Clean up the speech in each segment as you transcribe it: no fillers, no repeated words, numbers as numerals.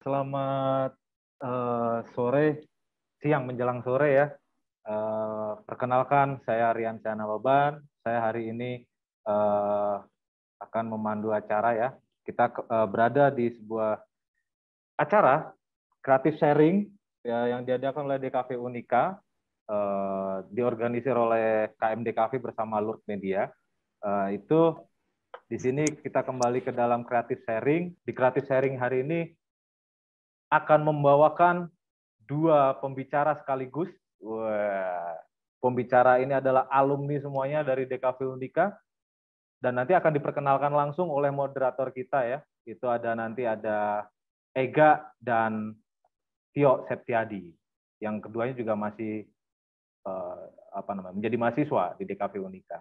Selamat sore, siang menjelang sore ya. Perkenalkan, saya Rian Syahna Baban. Saya hari ini akan memandu acara ya. Kita berada di sebuah acara kreatif sharing ya, yang diadakan oleh DKV Unika, diorganisir oleh KMDKV bersama Lurt Media. Itu di sini kita kembali ke dalam kreatif sharing. Di kreatif sharing hari ini akan membawakan dua pembicara sekaligus. Wah, pembicara ini adalah alumni semuanya dari DKV Unika dan nanti akan diperkenalkan langsung oleh moderator kita ya. Itu ada Ega dan Tio Septiadi. Yang keduanya juga masih menjadi mahasiswa di DKV Unika.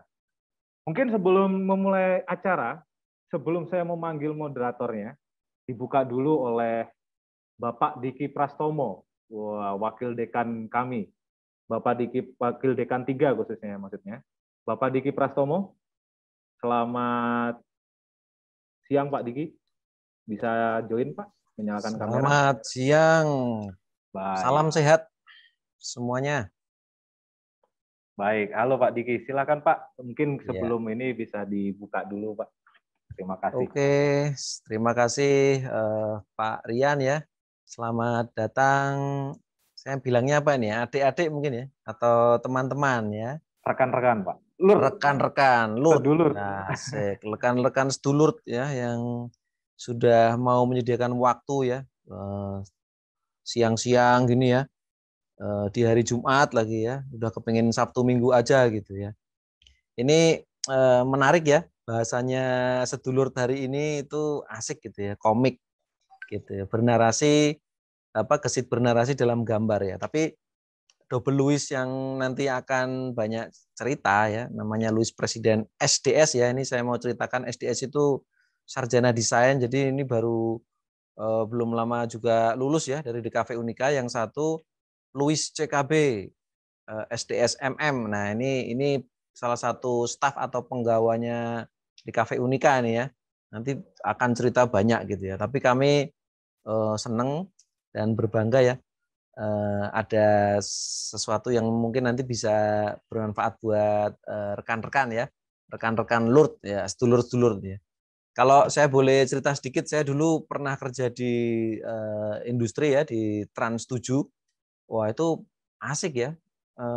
Mungkin sebelum memulai acara, sebelum saya memanggil moderatornya, dibuka dulu oleh Bapak Diki Prastomo, wakil dekan kami. Bapak Diki, wakil dekan 3 khususnya maksudnya. Bapak Diki Prastomo, selamat siang Pak Diki. Bisa join Pak, menyalakan kamera. Selamat siang. Salam Baik. sehat semuanya. Baik, halo Pak Diki. Silakan Pak, mungkin Ya. sebelum ini bisa dibuka dulu Pak. Terima kasih. Oke, terima kasih Pak Rian ya. Selamat datang. Saya bilangnya apa ini ya? Adik-adik mungkin ya, atau teman-teman ya. Rekan-rekan Pak. Lur. Rekan-rekan, Lut. Sedulur. Nah, rekan-rekan sedulur ya yang sudah mau menyediakan waktu ya. Siang-siang gini ya. Di hari Jumat lagi ya. Udah kepengen Sabtu Minggu aja gitu ya. Ini menarik ya, bahasanya sedulur hari ini itu asik gitu ya, komik gitu ya, bernarasi gesit bernarasi dalam gambar ya. Tapi Double Louis yang nanti akan banyak cerita ya, namanya Louis Presiden SDS ya. Ini saya mau ceritakan, SDS itu sarjana desain, jadi ini baru belum lama juga lulus ya dari DKV Unika. Yang satu Louis CKB SDS MM. Nah, ini salah satu staf atau penggawanya di Cafe Unika nih ya. Nanti akan cerita banyak gitu ya. Tapi kami senang dan berbangga ya. Ada sesuatu yang mungkin nanti bisa bermanfaat buat rekan-rekan ya. Rekan-rekan Lurt ya, sedulur-sedulur ya. Kalau saya boleh cerita sedikit, saya dulu pernah kerja di industri ya, di Trans 7. Wah, itu asik ya.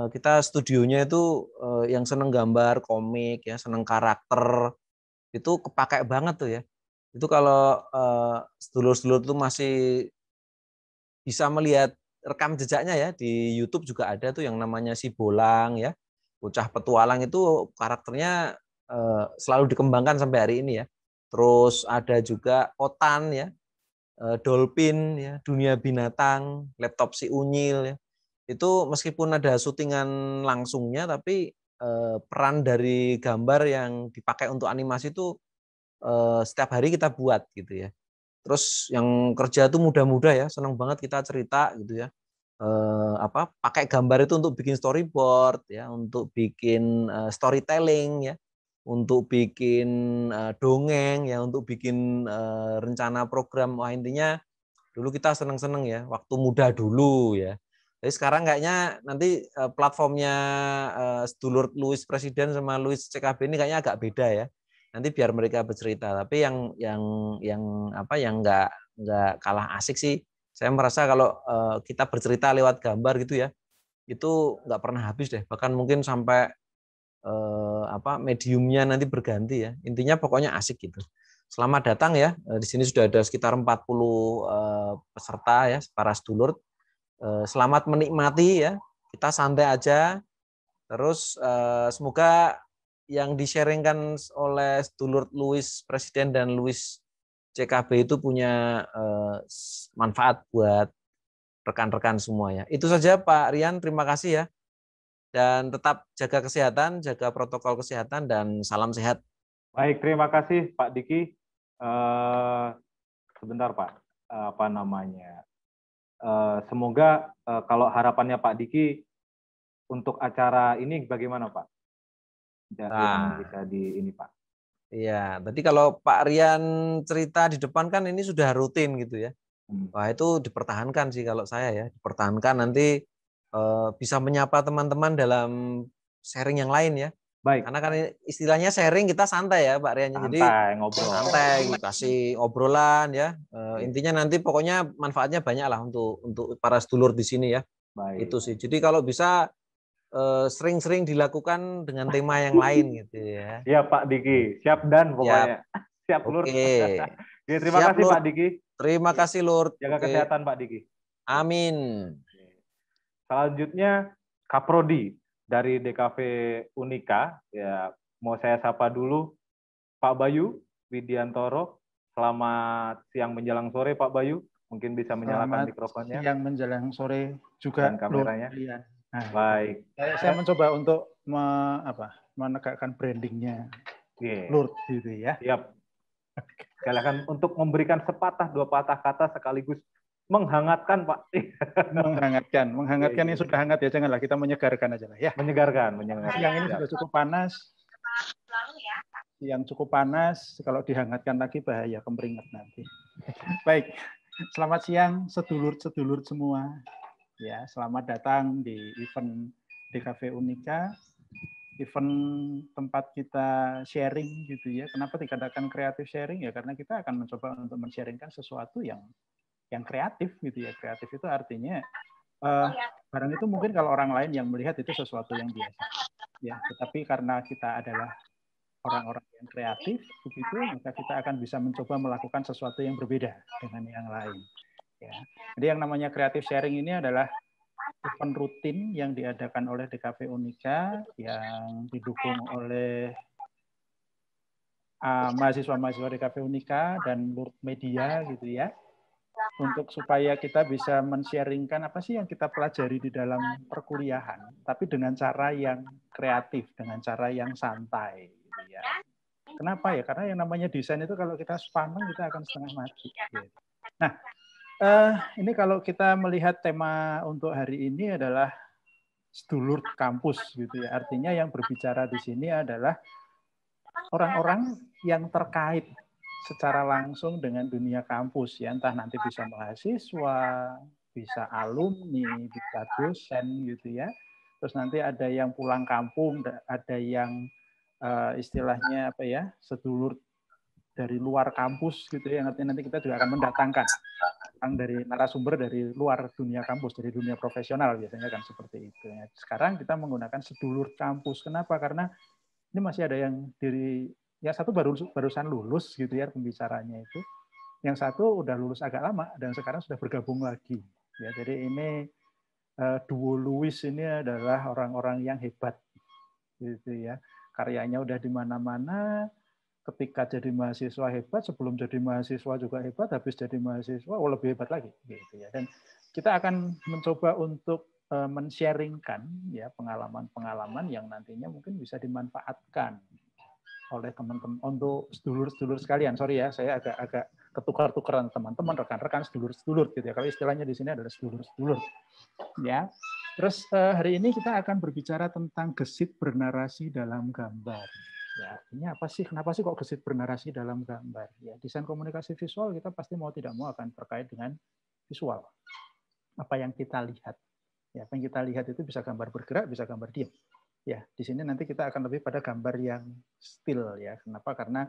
Kita studionya itu yang seneng gambar komik ya, seneng karakter, itu kepakai banget tuh ya. Itu kalau sedulur-sedulur itu masih bisa melihat rekam jejaknya ya, di YouTube juga ada tuh yang namanya si Bolang ya, bocah petualang, itu karakternya selalu dikembangkan sampai hari ini ya. Terus ada juga Otan ya, Dolphin ya, Dunia Binatang, Laptop si Unyil ya. Itu meskipun ada syutingan langsungnya, tapi peran dari gambar yang dipakai untuk animasi itu setiap hari kita buat gitu ya. Terus yang kerja itu muda-muda ya, senang banget kita cerita gitu ya. Pakai gambar itu untuk bikin storyboard ya, untuk bikin storytelling ya, untuk bikin dongeng ya, untuk bikin rencana program. Wah, intinya dulu kita seneng-seneng ya, waktu muda dulu ya. Jadi sekarang kayaknya nanti platformnya sedulur Louis Presiden sama Louis CKB ini kayaknya agak beda ya. Nanti biar mereka bercerita. Tapi yang nggak kalah asik sih. Saya merasa kalau kita bercerita lewat gambar gitu ya, itu nggak pernah habis deh. Bahkan mungkin sampai mediumnya nanti berganti ya. Intinya pokoknya asik gitu. Selamat datang ya. Di sini sudah ada sekitar 40 peserta ya, para sedulur. Selamat menikmati ya. Kita santai aja. Terus semoga yang di-sharingkan oleh sedulur Louis Presiden dan Louis CKB itu punya manfaat buat rekan-rekan semua ya. Itu saja Pak Rian, terima kasih ya. Dan tetap jaga kesehatan, jaga protokol kesehatan, dan salam sehat. Baik, terima kasih Pak Diki. Sebentar Pak, apa namanya? Semoga kalau harapannya Pak Diki untuk acara ini bagaimana Pak? Yang Nah, bisa di ini Pak. iya. Tadi kalau Pak Rian cerita di depan kan ini sudah rutin gitu ya. Wah, itu dipertahankan sih kalau saya ya. Dipertahankan nanti bisa menyapa teman-teman dalam sharing yang lain ya. Baik. Karena kan istilahnya sharing kita santai ya Pak Rian. Jadi Santai ngobrol. santai, kasih obrolan ya. Oke. Intinya nanti pokoknya manfaatnya banyak lah untuk para sedulur di sini ya. Baik. Itu sih. Jadi kalau bisa sering-sering dilakukan dengan tema yang lain gitu ya. Iya Pak Diki, siap dan Siap. pokoknya. Siap Lur. Oke. Oke, terima Siap kasih Lur. Pak Diki. Terima kasih Lur. Jaga Oke. kesehatan Pak Diki. Amin. Selanjutnya Kaprodi dari DKV Unika. Ya, mau saya sapa dulu Pak Bayu Widiantoro. Selamat siang menjelang sore Pak Bayu. Mungkin bisa menyalakan mikrofonnya. Siang menjelang sore juga dan kameranya. Nah, baik. Saya mencoba untuk menegakkan brandingnya Lord gitu ya. Siap. Silakan untuk memberikan sepatah dua patah kata sekaligus menghangatkan Pak. Menghangatkan yang sudah hangat ya, janganlah, kita menyegarkan aja lah ya. Menyegarkan. Siang ini sudah cukup panas. Yang cukup panas, kalau dihangatkan lagi bahaya kemeringat nanti. Baik, selamat siang sedulur-sedulur semua. Ya, selamat datang di event DKV Unika, event tempat kita sharing gitu ya. Kenapa dikatakan kreatif sharing ya? Karena kita akan mencoba untuk men-sharingkan sesuatu yang kreatif gitu ya. Kreatif itu artinya barang itu mungkin kalau orang lain yang melihat itu sesuatu yang biasa. Ya, tetapi karena kita adalah orang-orang yang kreatif begitu, maka kita akan bisa mencoba melakukan sesuatu yang berbeda dengan yang lain. Ya. Jadi yang namanya creative sharing ini adalah event rutin yang diadakan oleh DKV Unika yang didukung oleh mahasiswa-mahasiswa DKV Unika dan Lord Media gitu ya. Untuk supaya kita bisa men-sharingkan apa sih yang kita pelajari di dalam perkuliahan, tapi dengan cara yang kreatif, dengan cara yang santai gitu ya. Kenapa ya? Karena yang namanya desain itu kalau kita sepaneng kita akan setengah mati. Gitu. Nah, ini kalau kita melihat tema untuk hari ini adalah sedulur kampus gitu ya. Artinya yang berbicara di sini adalah orang-orang yang terkait secara langsung dengan dunia kampus ya. Entah nanti bisa mahasiswa, bisa alumni, bisa dosen gitu ya. Terus nanti ada yang pulang kampung, ada yang istilahnya apa ya, sedulur dari luar kampus gitu ya. Nanti kita juga akan mendatangkan orang dari narasumber dari luar dunia kampus, dari dunia profesional biasanya kan seperti itu. Sekarang kita menggunakan sedulur kampus. Kenapa? Karena ini masih ada yang yang satu barusan lulus gitu ya pembicaranya itu. Yang satu udah lulus agak lama dan sekarang sudah bergabung lagi. Ya, jadi ini duo Louis ini adalah orang-orang yang hebat gitu ya. Karyanya udah di mana-mana. Ketika jadi mahasiswa hebat, sebelum jadi mahasiswa juga hebat, habis jadi mahasiswa lebih hebat lagi gitu ya. Dan kita akan mencoba untuk men-sharingkan ya pengalaman-pengalaman yang nantinya mungkin bisa dimanfaatkan oleh teman-teman untuk sedulur-sedulur sekalian. Sorry ya, saya agak ketukar-tukaran teman-teman, rekan-rekan, sedulur-sedulur gitu ya. Kalau istilahnya di sini adalah sedulur-sedulur. Ya. Terus hari ini kita akan berbicara tentang gesit bernarasi dalam gambar. Ya, artinya apa sih? Kenapa sih kok gesit bernarasi dalam gambar? Ya, desain komunikasi visual kita pasti mau tidak mau akan terkait dengan visual. Apa yang kita lihat. Ya, apa yang kita lihat itu bisa gambar bergerak, bisa gambar diam. Ya, di sini nanti kita akan lebih pada gambar yang still ya. Kenapa? Karena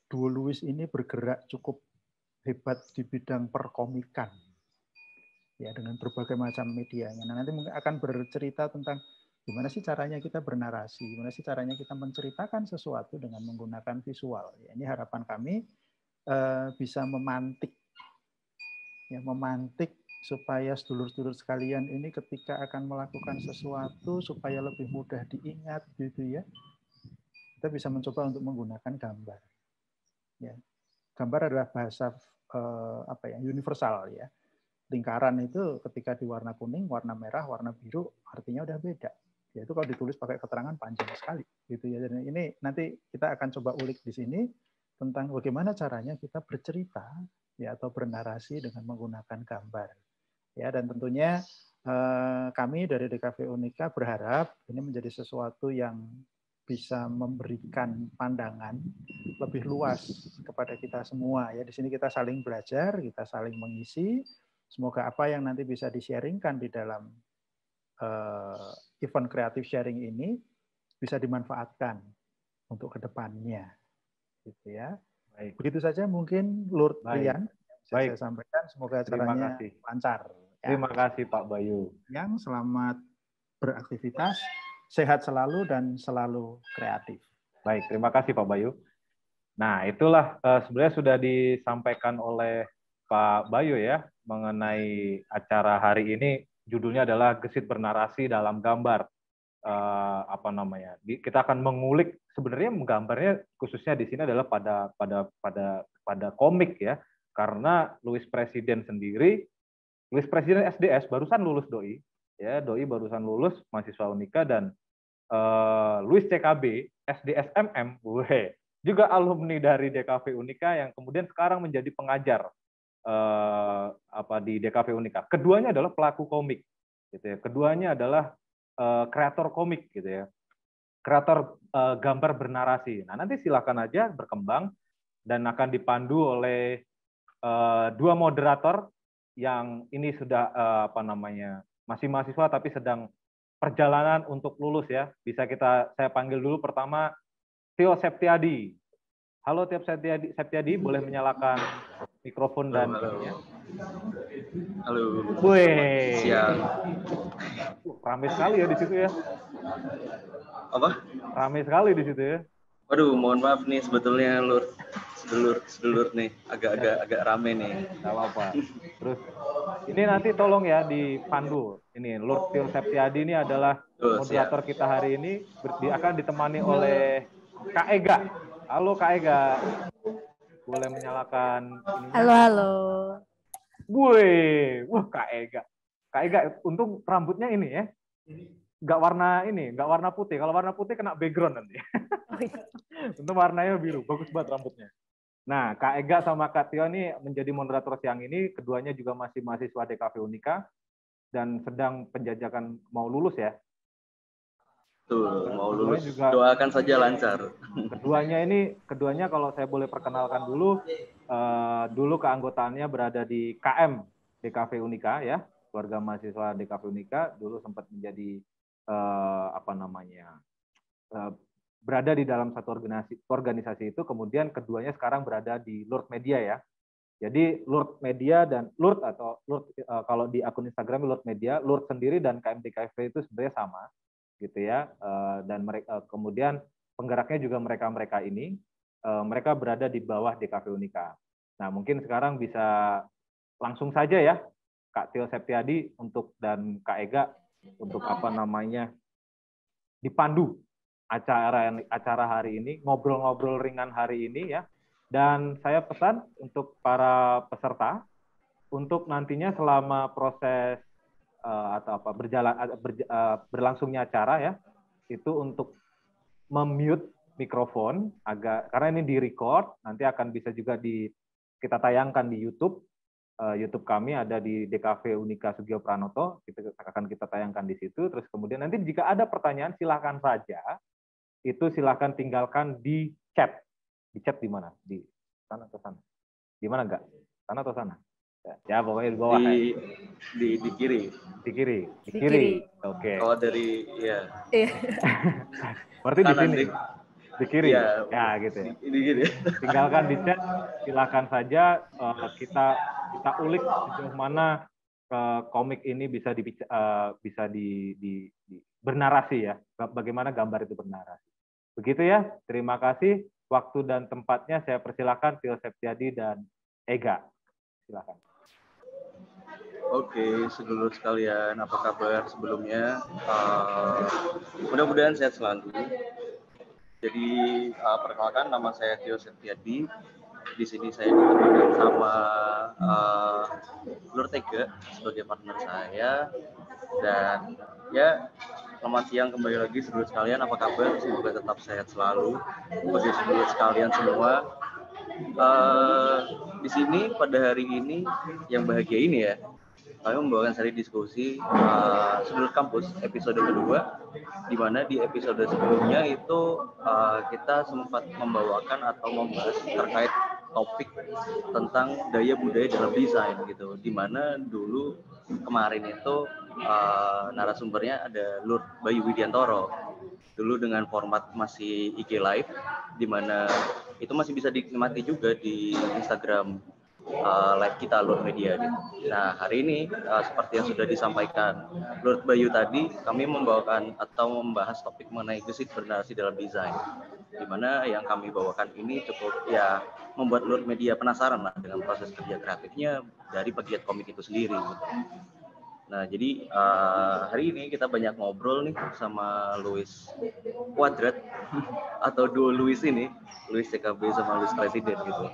duo Louis ini bergerak cukup hebat di bidang perkomikan. Ya, dengan berbagai macam medianya. Nah, nanti mungkin akan bercerita tentang gimana sih caranya kita bernarasi, gimana sih caranya kita menceritakan sesuatu dengan menggunakan visual. Ya, ini harapan kami bisa memantik supaya sedulur-sedulur sekalian ini ketika akan melakukan sesuatu supaya lebih mudah diingat gitu ya. Kita bisa mencoba untuk menggunakan gambar. Ya. Gambar adalah bahasa universal ya. Lingkaran itu ketika di warna kuning, warna merah, warna biru artinya udah beda. Yaitu kalau ditulis pakai keterangan panjang sekali gitu ya. Dan ini nanti kita akan coba ulik di sini tentang bagaimana caranya kita bercerita ya atau bernarasi dengan menggunakan gambar. Ya, dan tentunya kami dari DKV Unika berharap ini menjadi sesuatu yang bisa memberikan pandangan lebih luas kepada kita semua ya. Di sini kita saling belajar, kita saling mengisi. Semoga apa yang nanti bisa di-sharingkan di dalam event creative sharing ini bisa dimanfaatkan untuk kedepannya, gitu ya. Baik. Begitu saja mungkin Lord Rian bisa saya sampaikan. Semoga acaranya lancar. Ya. Terima kasih Pak Bayu. Yang selamat beraktivitas, sehat selalu dan selalu kreatif. Baik, terima kasih Pak Bayu. Nah, itulah sebenarnya sudah disampaikan oleh Pak Bayu ya mengenai acara hari ini. Judulnya adalah Gesit Bernarasi dalam Gambar. Kita akan mengulik sebenarnya gambarnya khususnya di sini adalah pada komik ya, karena Louis Presiden SDS barusan lulus doi ya, doi barusan lulus mahasiswa Unika, dan Louis CKB SDSMM juga alumni dari DKV Unika yang kemudian sekarang menjadi pengajar di DKV Unika. Keduanya adalah pelaku komik gitu ya. Keduanya adalah kreator komik gitu ya, kreator gambar bernarasi. Nah, nanti silakan aja berkembang dan akan dipandu oleh dua moderator yang ini sudah masih mahasiswa tapi sedang perjalanan untuk lulus ya. Bisa saya panggil dulu pertama Tio Septiadi. Halo Tio Septiadi, boleh menyalakan mikrofon dan mic-nya. Halo. Wih. Siap. Ramai sekali ya di situ ya. Apa? Ramai sekali di situ ya. Waduh, mohon maaf nih sebetulnya sedulur nih agak rame nih. Gak apa-apa. Terus ini nanti tolong ya dipandu. Ini Lord Tio Septiadi ini adalah moderator kita hari ini. Dia akan ditemani oleh Kak Ega. Halo Kak Ega. Boleh menyalakan ininya? Halo. Wah Kak Ega. Kak Ega, untung rambutnya ini ya. Nggak warna putih. Kalau warna putih kena background nanti. Untung warnanya biru, bagus banget rambutnya. Nah, Kak Ega sama Kak Tio ini menjadi moderator siang ini. Keduanya juga masih mahasiswa DKV Unika dan sedang penjajakan mau lulus ya. Tuh, mau lulus. Juga, doakan saja lancar. Keduanya kalau saya boleh perkenalkan dulu, dulu keanggotaannya berada di KM DKV Unika ya, keluarga mahasiswa DKV Unika, dulu sempat menjadi berada di dalam satu organisasi itu, kemudian keduanya sekarang berada di Lord Media ya. Jadi Lord Media dan Lord kalau di akun Instagram Lord Media, Lord sendiri dan KMDKV itu sebenarnya sama gitu ya. Dan mereka kemudian penggeraknya juga mereka ini, mereka berada di bawah DKV Unika. Nah, mungkin sekarang bisa langsung saja ya Kak Tio Septiadi dan Kak Ega untuk dipandu acara hari ini, ngobrol-ngobrol ringan hari ini ya. Dan saya pesan untuk para peserta untuk nantinya selama proses berlangsungnya acara ya, itu untuk memute mikrofon karena ini di-record, nanti akan bisa juga kita tayangkan di YouTube. YouTube kami ada di DKV Unika Sugio Pranoto, akan kita tayangkan di situ. Terus kemudian nanti jika ada pertanyaan silakan saja, itu silakan tinggalkan di chat. Di chat di mana? Di sana atau sana? Di mana enggak? Sana atau sana? Ya pokoknya di bawah. Di kiri. Di kiri. Oke. Kalau dari ya. Berarti di sini. Di kiri. Ya gitu ya. Di kiri. Tinggalkan di chat, silakan saja kita ulik sejauh mana komik ini bisa bernarasi ya. Bagaimana gambar itu bernarasi. Begitu ya. Terima kasih. Waktu dan tempatnya saya persilakan Tio Septiadi dan Ega. Silakan. Oke, sedulur sekalian, apa kabar sebelumnya? Mudah-mudahan sehat selalu. Jadi perkenalkan, nama saya Tio Septiadi. Di sini saya ditemani sama Lord Ega sebagai partner saya. Dan ya, selamat siang kembali lagi sedulur sekalian, apa kabar? Semoga tetap sehat selalu bagi sedulur sekalian semua. Di sini pada hari ini yang bahagia ini ya, kami membawakan seri diskusi Sudut Kampus episode kedua, di mana di episode sebelumnya itu kita sempat membawakan atau membahas terkait topik tentang daya budaya dalam desain gitu, di mana dulu kemarin itu narasumbernya ada Lord Bayu Widiantoro, dulu dengan format masih IG Live, di mana itu masih bisa dinikmati juga di Instagram live kita Lord Media gitu. Nah hari ini seperti yang sudah disampaikan Lord Bayu tadi, kami membawakan atau membahas topik mengenai gesit bernarasi dalam desain, di mana yang kami bawakan ini cukup ya membuat Lord Media penasaran lah dengan proses kerja kreatifnya dari pegiat komik itu sendiri gitu. Nah jadi hari ini kita banyak ngobrol nih sama Louis Quadrat atau duo Louis ini, Louis CKB sama Louis Presiden gitu.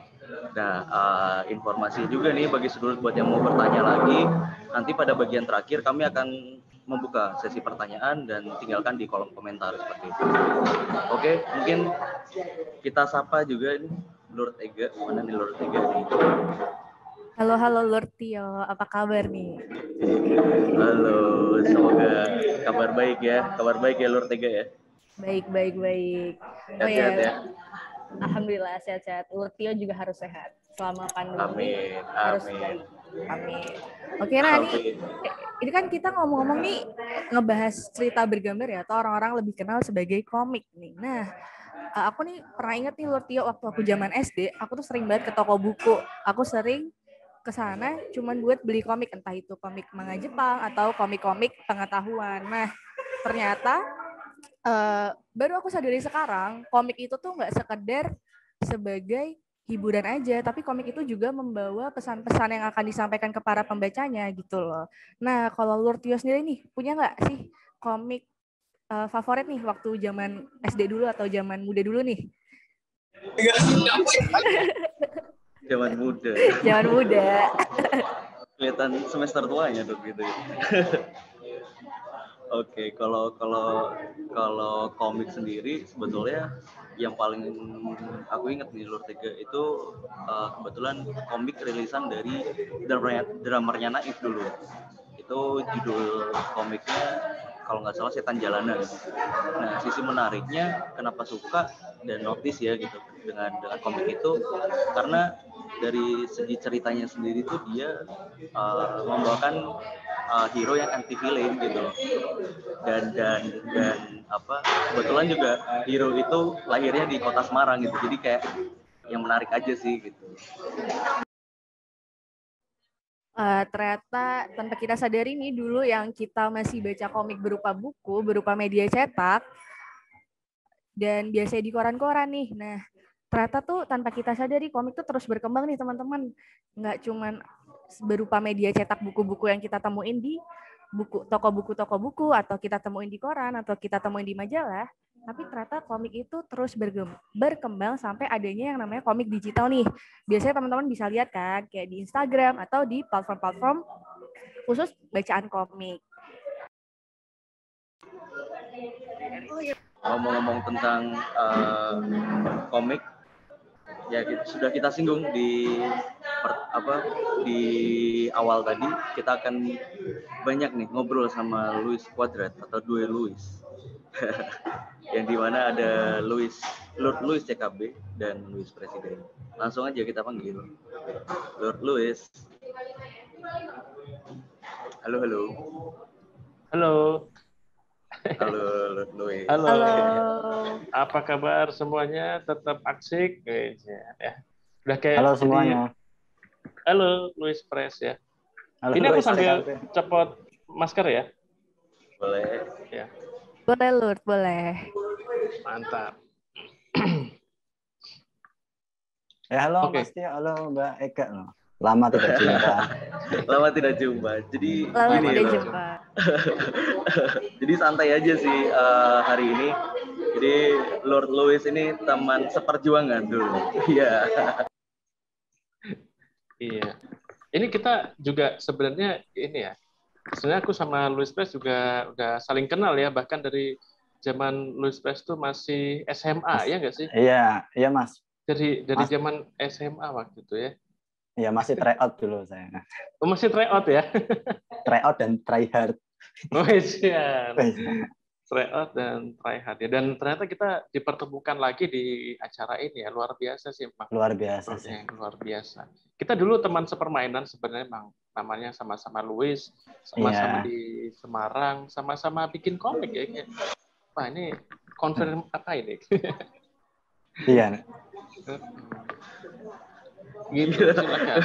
Nah, informasi juga nih bagi seluruh buat yang mau bertanya lagi, nanti pada bagian terakhir kami akan membuka sesi pertanyaan dan tinggalkan di kolom komentar seperti itu. Oke, mungkin kita sapa juga nih Lord Ega. Mana nih Lord Ega nih? Halo Lord Tio, apa kabar nih? Halo, semoga kabar baik ya Lord Ega ya. Baik. Oh ya. Alhamdulillah sehat-sehat. Lord Tio juga harus sehat selama pandemi. Harus baik. Amin. Oke, nah ini kan kita ngomong-ngomong nih ngebahas cerita bergambar ya, atau orang-orang lebih kenal sebagai komik nih. Nah, aku nih pernah inget nih Lord Tio, waktu aku zaman SD, aku tuh sering banget ke toko buku. Aku sering ke sana cuman buat beli komik, entah itu komik manga Jepang atau komik-komik pengetahuan. Nah, ternyata baru aku sadari sekarang, komik itu tuh nggak sekedar sebagai hiburan aja, tapi komik itu juga membawa pesan-pesan yang akan disampaikan ke para pembacanya gitu loh. Nah, kalau Lord Tio sendiri nih, punya nggak sih komik favorit nih waktu zaman SD dulu atau zaman muda dulu nih? Zaman muda. Kelihatan semester tuanya tuh gitu. Oke, kalau komik sendiri sebetulnya yang paling aku ingat nih Lord Tega itu kebetulan komik rilisan dari dramernya Naif dulu. Itu judul komiknya kalau nggak salah Setan Jalanan. Nah, sisi menariknya kenapa suka dan notice ya gitu dengan komik itu, karena dari segi ceritanya sendiri tuh dia membawakan hero yang anti villain gitu loh. Dan kebetulan juga hero itu lahirnya di kota Semarang gitu. Jadi kayak yang menarik aja sih gitu. Ternyata tanpa kita sadari nih, dulu yang kita masih baca komik berupa buku, berupa media cetak, dan biasanya di koran-koran nih. Nah, ternyata tuh tanpa kita sadari komik tuh terus berkembang nih teman-teman. Nggak cuman berupa media cetak buku-buku yang kita temuin di toko buku atau kita temuin di koran atau kita temuin di majalah, tapi ternyata komik itu terus berkembang sampai adanya yang namanya komik digital nih. Biasanya teman-teman bisa lihat kan, kayak di Instagram atau di platform-platform khusus bacaan komik. Ngomong-ngomong tentang komik, ya sudah kita singgung di awal tadi, kita akan banyak nih ngobrol sama Louis Quadrat atau Due Louis. Yang dimana ada Lord Louis CKB dan Louis Presiden. Langsung aja kita panggil Lord Louis. Halo. Lord Louis. Halo. Apa kabar semuanya? Tetap asik ya. Udah kayak halo semuanya. Halo Louis Pres ya. Halo, ini aku sambil copot masker ya. Boleh. Ya. Boleh Lord, boleh. Mantap. Halo Mas Tio, halo Mbak Eka. Lama tidak jumpa. Jadi lama gini tidak jumpa. Jadi santai aja sih hari ini. Jadi Lord Louis ini teman seperjuangan dulu. Iya. Iya. Ini kita juga sebenarnya ini ya. Sebenarnya aku sama Louis Press juga udah saling kenal ya, bahkan dari zaman Louis Press tuh masih SMA ya nggak sih? Iya Mas. Dari zaman SMA waktu itu ya. Ya masih try out dulu saya. Masih try out ya? Try out dan try hard. Oh iya. Try out dan try hard ya. Dan ternyata kita dipertemukan lagi di acara ini ya. Luar biasa sih, Bang. Luar biasa sih. Luar biasa. Kita dulu teman sepermainan sebenarnya, Bang. Namanya sama-sama Luis, sama-sama di Semarang, sama-sama bikin komik ya. Wah, ini konfirm apa ini? Iya. Gitu, silakan.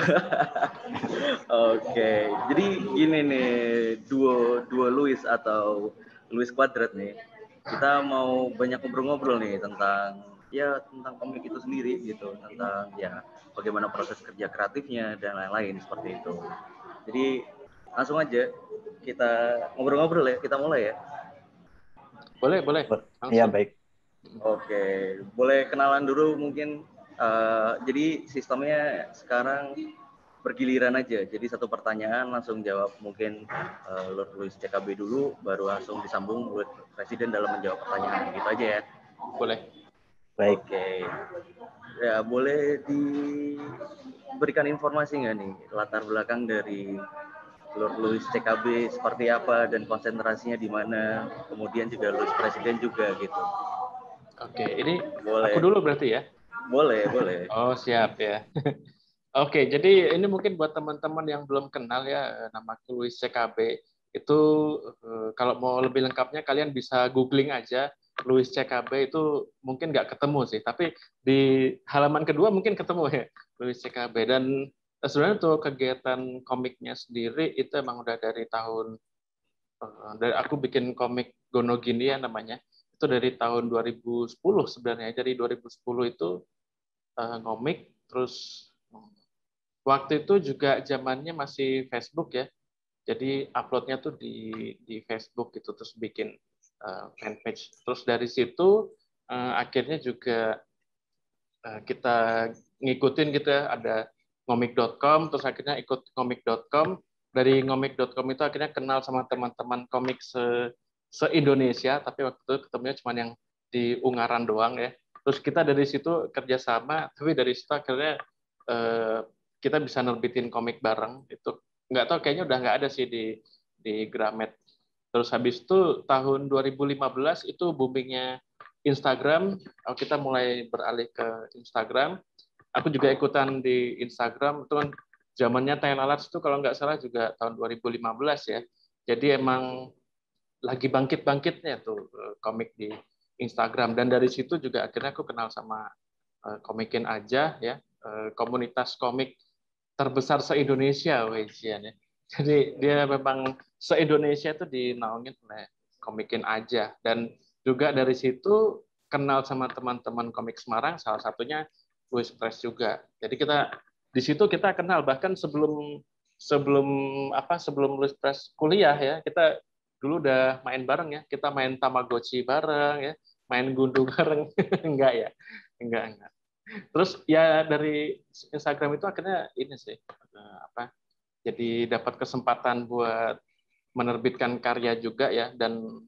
Oke, jadi gini nih, duo Luis atau Luis Quadrat nih. Kita mau banyak ngobrol-ngobrol nih tentang komik itu sendiri gitu, tentang ya bagaimana proses kerja kreatifnya dan lain-lain seperti itu. Jadi langsung aja kita ngobrol-ngobrol ya, kita mulai ya. Boleh. Iya, baik. Oke, boleh kenalan dulu mungkin. Jadi sistemnya sekarang bergiliran aja. Jadi satu pertanyaan langsung jawab mungkin Lord Luis CKB dulu, baru langsung disambung buat Presiden dalam menjawab pertanyaan. Gitu aja ya. Boleh. Baik. Oke. Ya, boleh diberikan informasi nggak nih latar belakang dari Lord Luis CKB seperti apa dan konsentrasinya di mana? Kemudian juga Luis Presiden juga gitu. Oke, ini boleh. Aku dulu berarti ya? Boleh. Oh, siap ya. Oke, jadi ini mungkin buat teman-teman yang belum kenal ya, nama Luis CKB. Itu kalau mau lebih lengkapnya kalian bisa googling aja Luis CKB, itu mungkin nggak ketemu sih, tapi di halaman kedua mungkin ketemu ya Luis CKB. Dan sebenarnya tuh kegiatan komiknya sendiri itu emang udah dari tahun dari aku bikin komik Gono Gini ya namanya. Itu dari tahun 2010 sebenarnya. Dari 2010 itu ngomik, terus waktu itu juga zamannya masih Facebook ya. Jadi uploadnya tuh di Facebook gitu, terus bikin fanpage. Terus dari situ akhirnya juga kita ngikutin gitu ya, ada ngomik.com, terus akhirnya ikut ngomik.com. Dari ngomik.com itu akhirnya kenal sama teman-teman komik se-Indonesia, tapi waktu itu ketemunya cuma yang di Ungaran doang ya. Terus kita dari situ kerjasama, tapi dari situ akhirnya kita bisa nerbitin komik bareng. Itu nggak tahu, kayaknya udah nggak ada sih di Gramet. Terus habis itu tahun 2015 itu boomingnya Instagram, kita mulai beralih ke Instagram. Aku juga ikutan di Instagram, itu kan zamannya Ten Alerts itu kalau nggak salah juga tahun 2015 ya. Jadi emang lagi bangkit-bangkitnya tuh komik di Instagram, dan dari situ juga akhirnya aku kenal sama Komikin Aja ya, komunitas komik terbesar se-Indonesia ya. Jadi dia memang se-Indonesia itu dinaungin oleh Komikin Aja, dan juga dari situ kenal sama teman-teman komik Semarang, salah satunya Luis Press juga. Jadi di situ kita kenal, bahkan sebelum Luis Press kuliah ya, kita dulu udah main bareng ya, kita main Tamagotchi bareng ya, main gundu bareng. Enggak. Terus ya dari Instagram itu akhirnya ini sih jadi dapat kesempatan buat menerbitkan karya juga ya, dan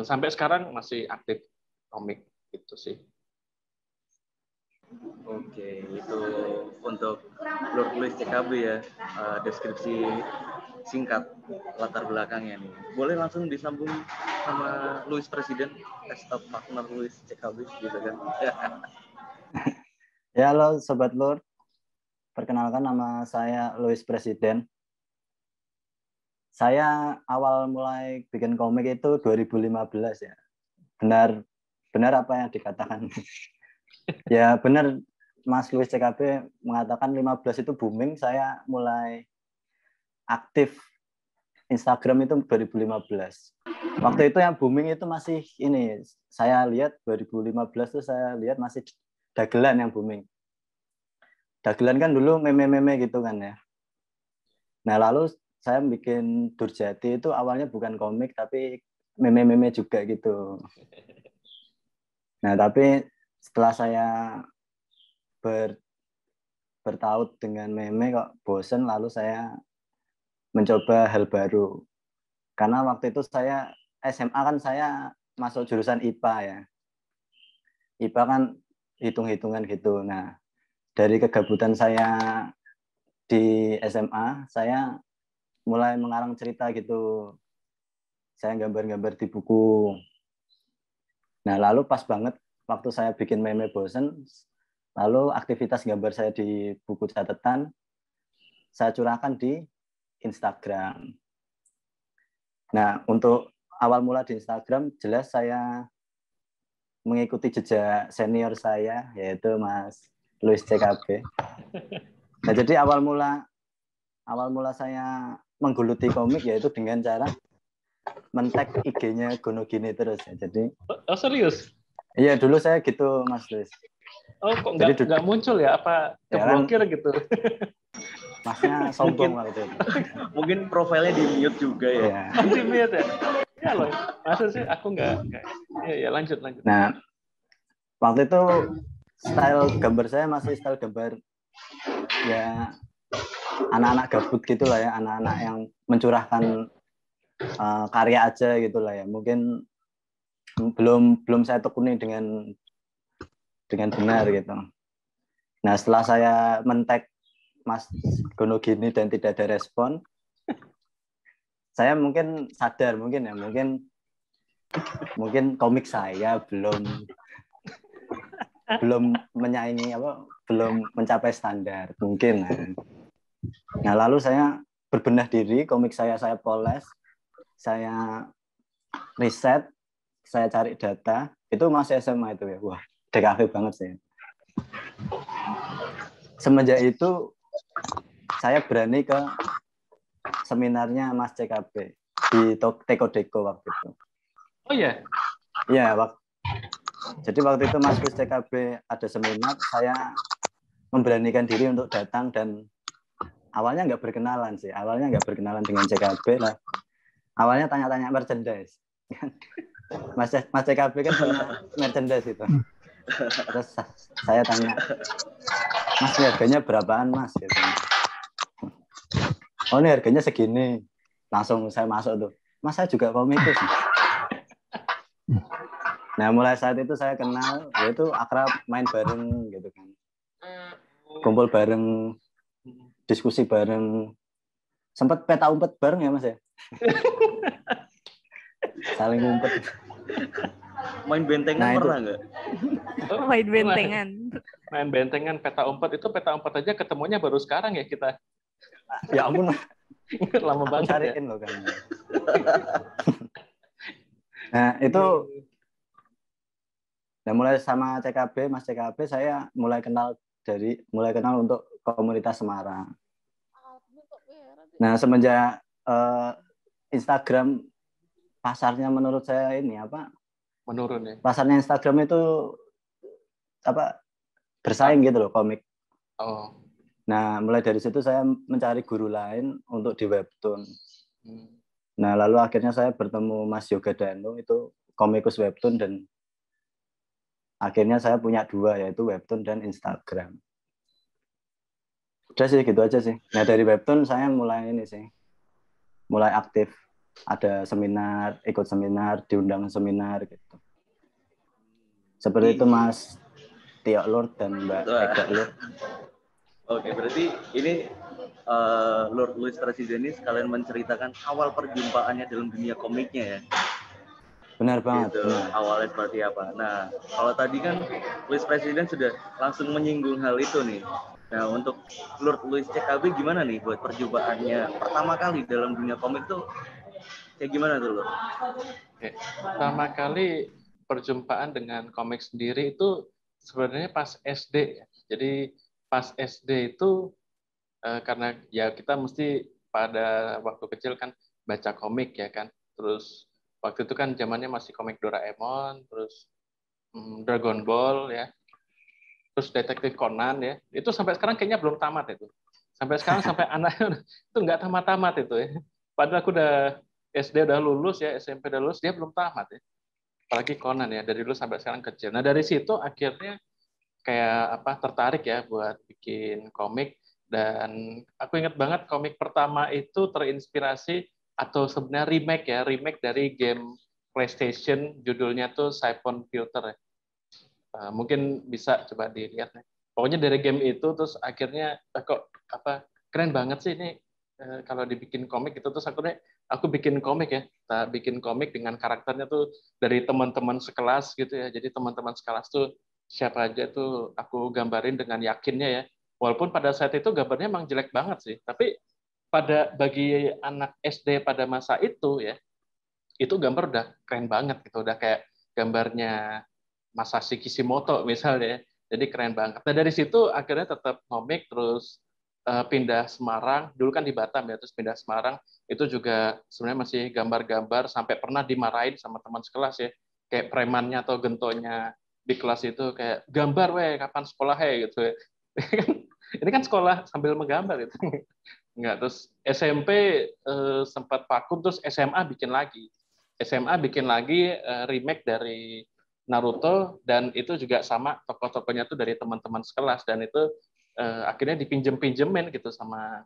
sampai sekarang masih aktif komik gitu sih. Oke, itu untuk Lord Luis CKB ya, deskripsi singkat latar belakangnya nih. Boleh langsung disambung sama Luis Presiden, staf partner Luis CKB gitu kan. Ya, halo Sobat Lord. Perkenalkan, nama saya Luis Presiden. Saya awal mulai bikin komik itu 2015 ya. Benar apa yang dikatakan. Ya benar, Mas Luis CKB mengatakan 15 itu booming. Saya mulai aktif Instagram itu 2015. Waktu itu yang booming itu masih ini, saya lihat 2015 itu saya lihat masih dagelan yang booming. Dagelan kan dulu meme-meme gitu kan ya. Nah lalu saya bikin Durjati itu awalnya bukan komik tapi meme-meme juga gitu. Nah tapi setelah saya bertaut dengan meme kok bosen, lalu saya mencoba hal baru. Karena waktu itu saya SMA kan saya masuk jurusan IPA ya. IPA kan hitung-hitungan gitu. Nah, dari kegabutan saya di SMA saya mulai mengarang cerita gitu. Saya gambar-gambar di buku. Nah, lalu pas banget waktu saya bikin meme bosen, lalu aktivitas gambar saya di buku catatan, saya curahkan di Instagram. Nah, untuk awal mula di Instagram, jelas saya mengikuti jejak senior saya, yaitu Mas Luis CKB. Nah, jadi awal mula saya menggeluti komik yaitu dengan cara men-tag IG-nya Gonogini terus ya. Jadi serius? Iya, dulu saya gitu, Mas Luis. Oh, kok nggak muncul ya? Apa keblokir ya, gitu? Masnya sombong waktu itu. Mungkin profilnya di mute juga ya. Ya. Di mute ya? Ya loh, masa sih aku nggak. Ya, lanjut. Nah, waktu itu style gambar saya masih style gambar ya anak-anak gabut gitulah ya, anak-anak yang mencurahkan karya aja gitulah ya. Mungkin belum saya tekuni dengan benar gitu. Nah, setelah saya men-tag Mas Gonogini dan tidak ada respon, saya mungkin sadar mungkin komik saya belum menyaingi belum mencapai standar mungkin. Nah, lalu saya berbenah diri, komik saya poles, saya riset, saya cari data, itu masih SMA itu ya. Wah, DKV banget sih. Semenjak itu saya berani ke seminarnya Mas CKB di Teko Deko waktu itu. Oh iya? Iya, jadi waktu itu Mas CKB ada seminar, saya memberanikan diri untuk datang dan awalnya nggak berkenalan dengan CKB lah. Awalnya tanya-tanya merchandise. Mas CKB kan punya merchandise itu. Terus saya tanya, Mas, ini harganya berapaan, Mas? Gitu. Oh, ini harganya segini. Langsung saya masuk tuh. Mas, saya juga komikus. Nah, mulai saat itu saya kenal, yaitu akrab, main bareng gitu kan. Kumpul bareng, diskusi bareng. Sempat peta umpet bareng ya, Mas ya? Saling ngumpet. Main bentengan pernah nggak? Main bentengan. Main bentengan, peta umpet aja ketemunya baru sekarang ya kita. Ya ampun, lama banget cariin ya. Loh kan. Nah itu, mulai sama Mas CKB saya mulai kenal untuk komunitas Semarang. Nah semenjak Instagram pasarnya menurut saya menurun ya. Pasarnya Instagram itu bersaing gitu loh komik. Oh. Nah, mulai dari situ saya mencari guru lain untuk di webtoon. Nah, lalu akhirnya saya bertemu Mas Yoga Danu, itu komikus webtoon, dan akhirnya saya punya dua, yaitu webtoon dan Instagram. Udah sih, gitu aja sih. Nah, dari webtoon saya mulai aktif. Ada seminar, ikut seminar, diundang seminar gitu. Seperti itu Mas Tio Lord dan Mbak Eka Lord. Oke, berarti ini Lord Luis Presiden sekalian menceritakan awal perjumpaannya dalam dunia komiknya ya. Benar banget. Gitu, awalnya seperti apa. Nah, kalau tadi kan Luis Presiden sudah langsung menyinggung hal itu nih. Nah, untuk Lord Luis CKB gimana nih buat perjumpaannya pertama kali dalam dunia komik tuh kayak gimana tuh, Lord? Pertama kali perjumpaan dengan komik sendiri itu sebenarnya pas SD ya. Jadi pas SD itu karena ya kita mesti pada waktu kecil kan baca komik ya kan. Terus waktu itu kan zamannya masih komik Doraemon, terus Dragon Ball ya. Terus Detektif Conan ya. Itu sampai sekarang kayaknya belum tamat itu. Sampai sekarang sampai anaknya itu nggak tamat-tamat itu ya. Padahal aku udah SD udah lulus ya, SMP udah lulus, dia belum tamat ya. Apalagi Conan ya, dari dulu sampai sekarang kecil. Nah, dari situ akhirnya kayak tertarik ya buat bikin komik, dan aku ingat banget komik pertama itu terinspirasi atau sebenarnya remake dari game PlayStation, judulnya tuh Siphon Filter ya. Mungkin bisa coba dilihat ya. Pokoknya dari game itu terus akhirnya kok keren banget sih ini kalau dibikin komik itu. Terus aku bikin komik ya, bikin komik dengan karakternya tuh dari teman-teman sekelas gitu ya. Jadi teman-teman sekelas tuh siapa aja tuh aku gambarin dengan yakinnya ya. Walaupun pada saat itu gambarnya emang jelek banget sih, tapi bagi anak SD pada masa itu ya, itu gambar udah keren banget gitu, udah kayak gambarnya Masashi Kishimoto misalnya. Jadi keren banget. Nah dari situ akhirnya tetap komik, terus pindah Semarang. Dulu kan di Batam ya, terus pindah Semarang. Itu juga sebenarnya masih gambar-gambar, sampai pernah dimarahin sama teman sekelas ya. Kayak premannya atau gentonya di kelas itu kayak, gambar weh, kapan sekolah ya gitu ya. Ini kan sekolah sambil menggambar gitu. Enggak, terus SMP sempat vakum, terus SMA bikin lagi. SMA bikin lagi remake dari Naruto, dan itu juga sama, tokoh-tokohnya tuh dari teman-teman sekelas, dan itu akhirnya dipinjem-pinjemin gitu sama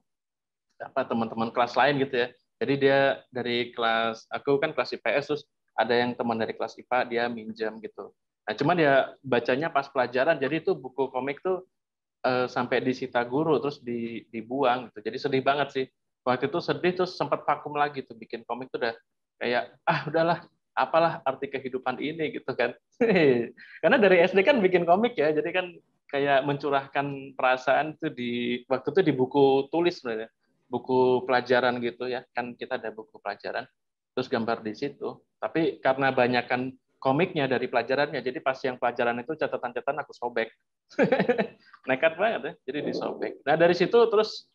teman-teman kelas lain gitu ya. Jadi dia dari kelas, aku kan kelas IPS, terus ada yang teman dari kelas IPA, dia minjem gitu. Nah, cuman dia bacanya pas pelajaran, jadi itu buku komik tuh sampai disita guru, terus dibuang gitu. Jadi sedih banget sih. Waktu itu sedih, terus sempat vakum lagi tuh, bikin komik tuh udah kayak, udahlah, apalah arti kehidupan ini gitu kan. Karena dari SD kan bikin komik ya, jadi kan kayak mencurahkan perasaan tuh waktu itu di buku tulis sebenarnya, buku pelajaran gitu ya, kan kita ada buku pelajaran, terus gambar di situ. Tapi karena banyakkan komiknya dari pelajarannya, jadi pas yang pelajaran itu catatan-catatan aku sobek. Nekat banget ya, jadi disobek. Nah dari situ terus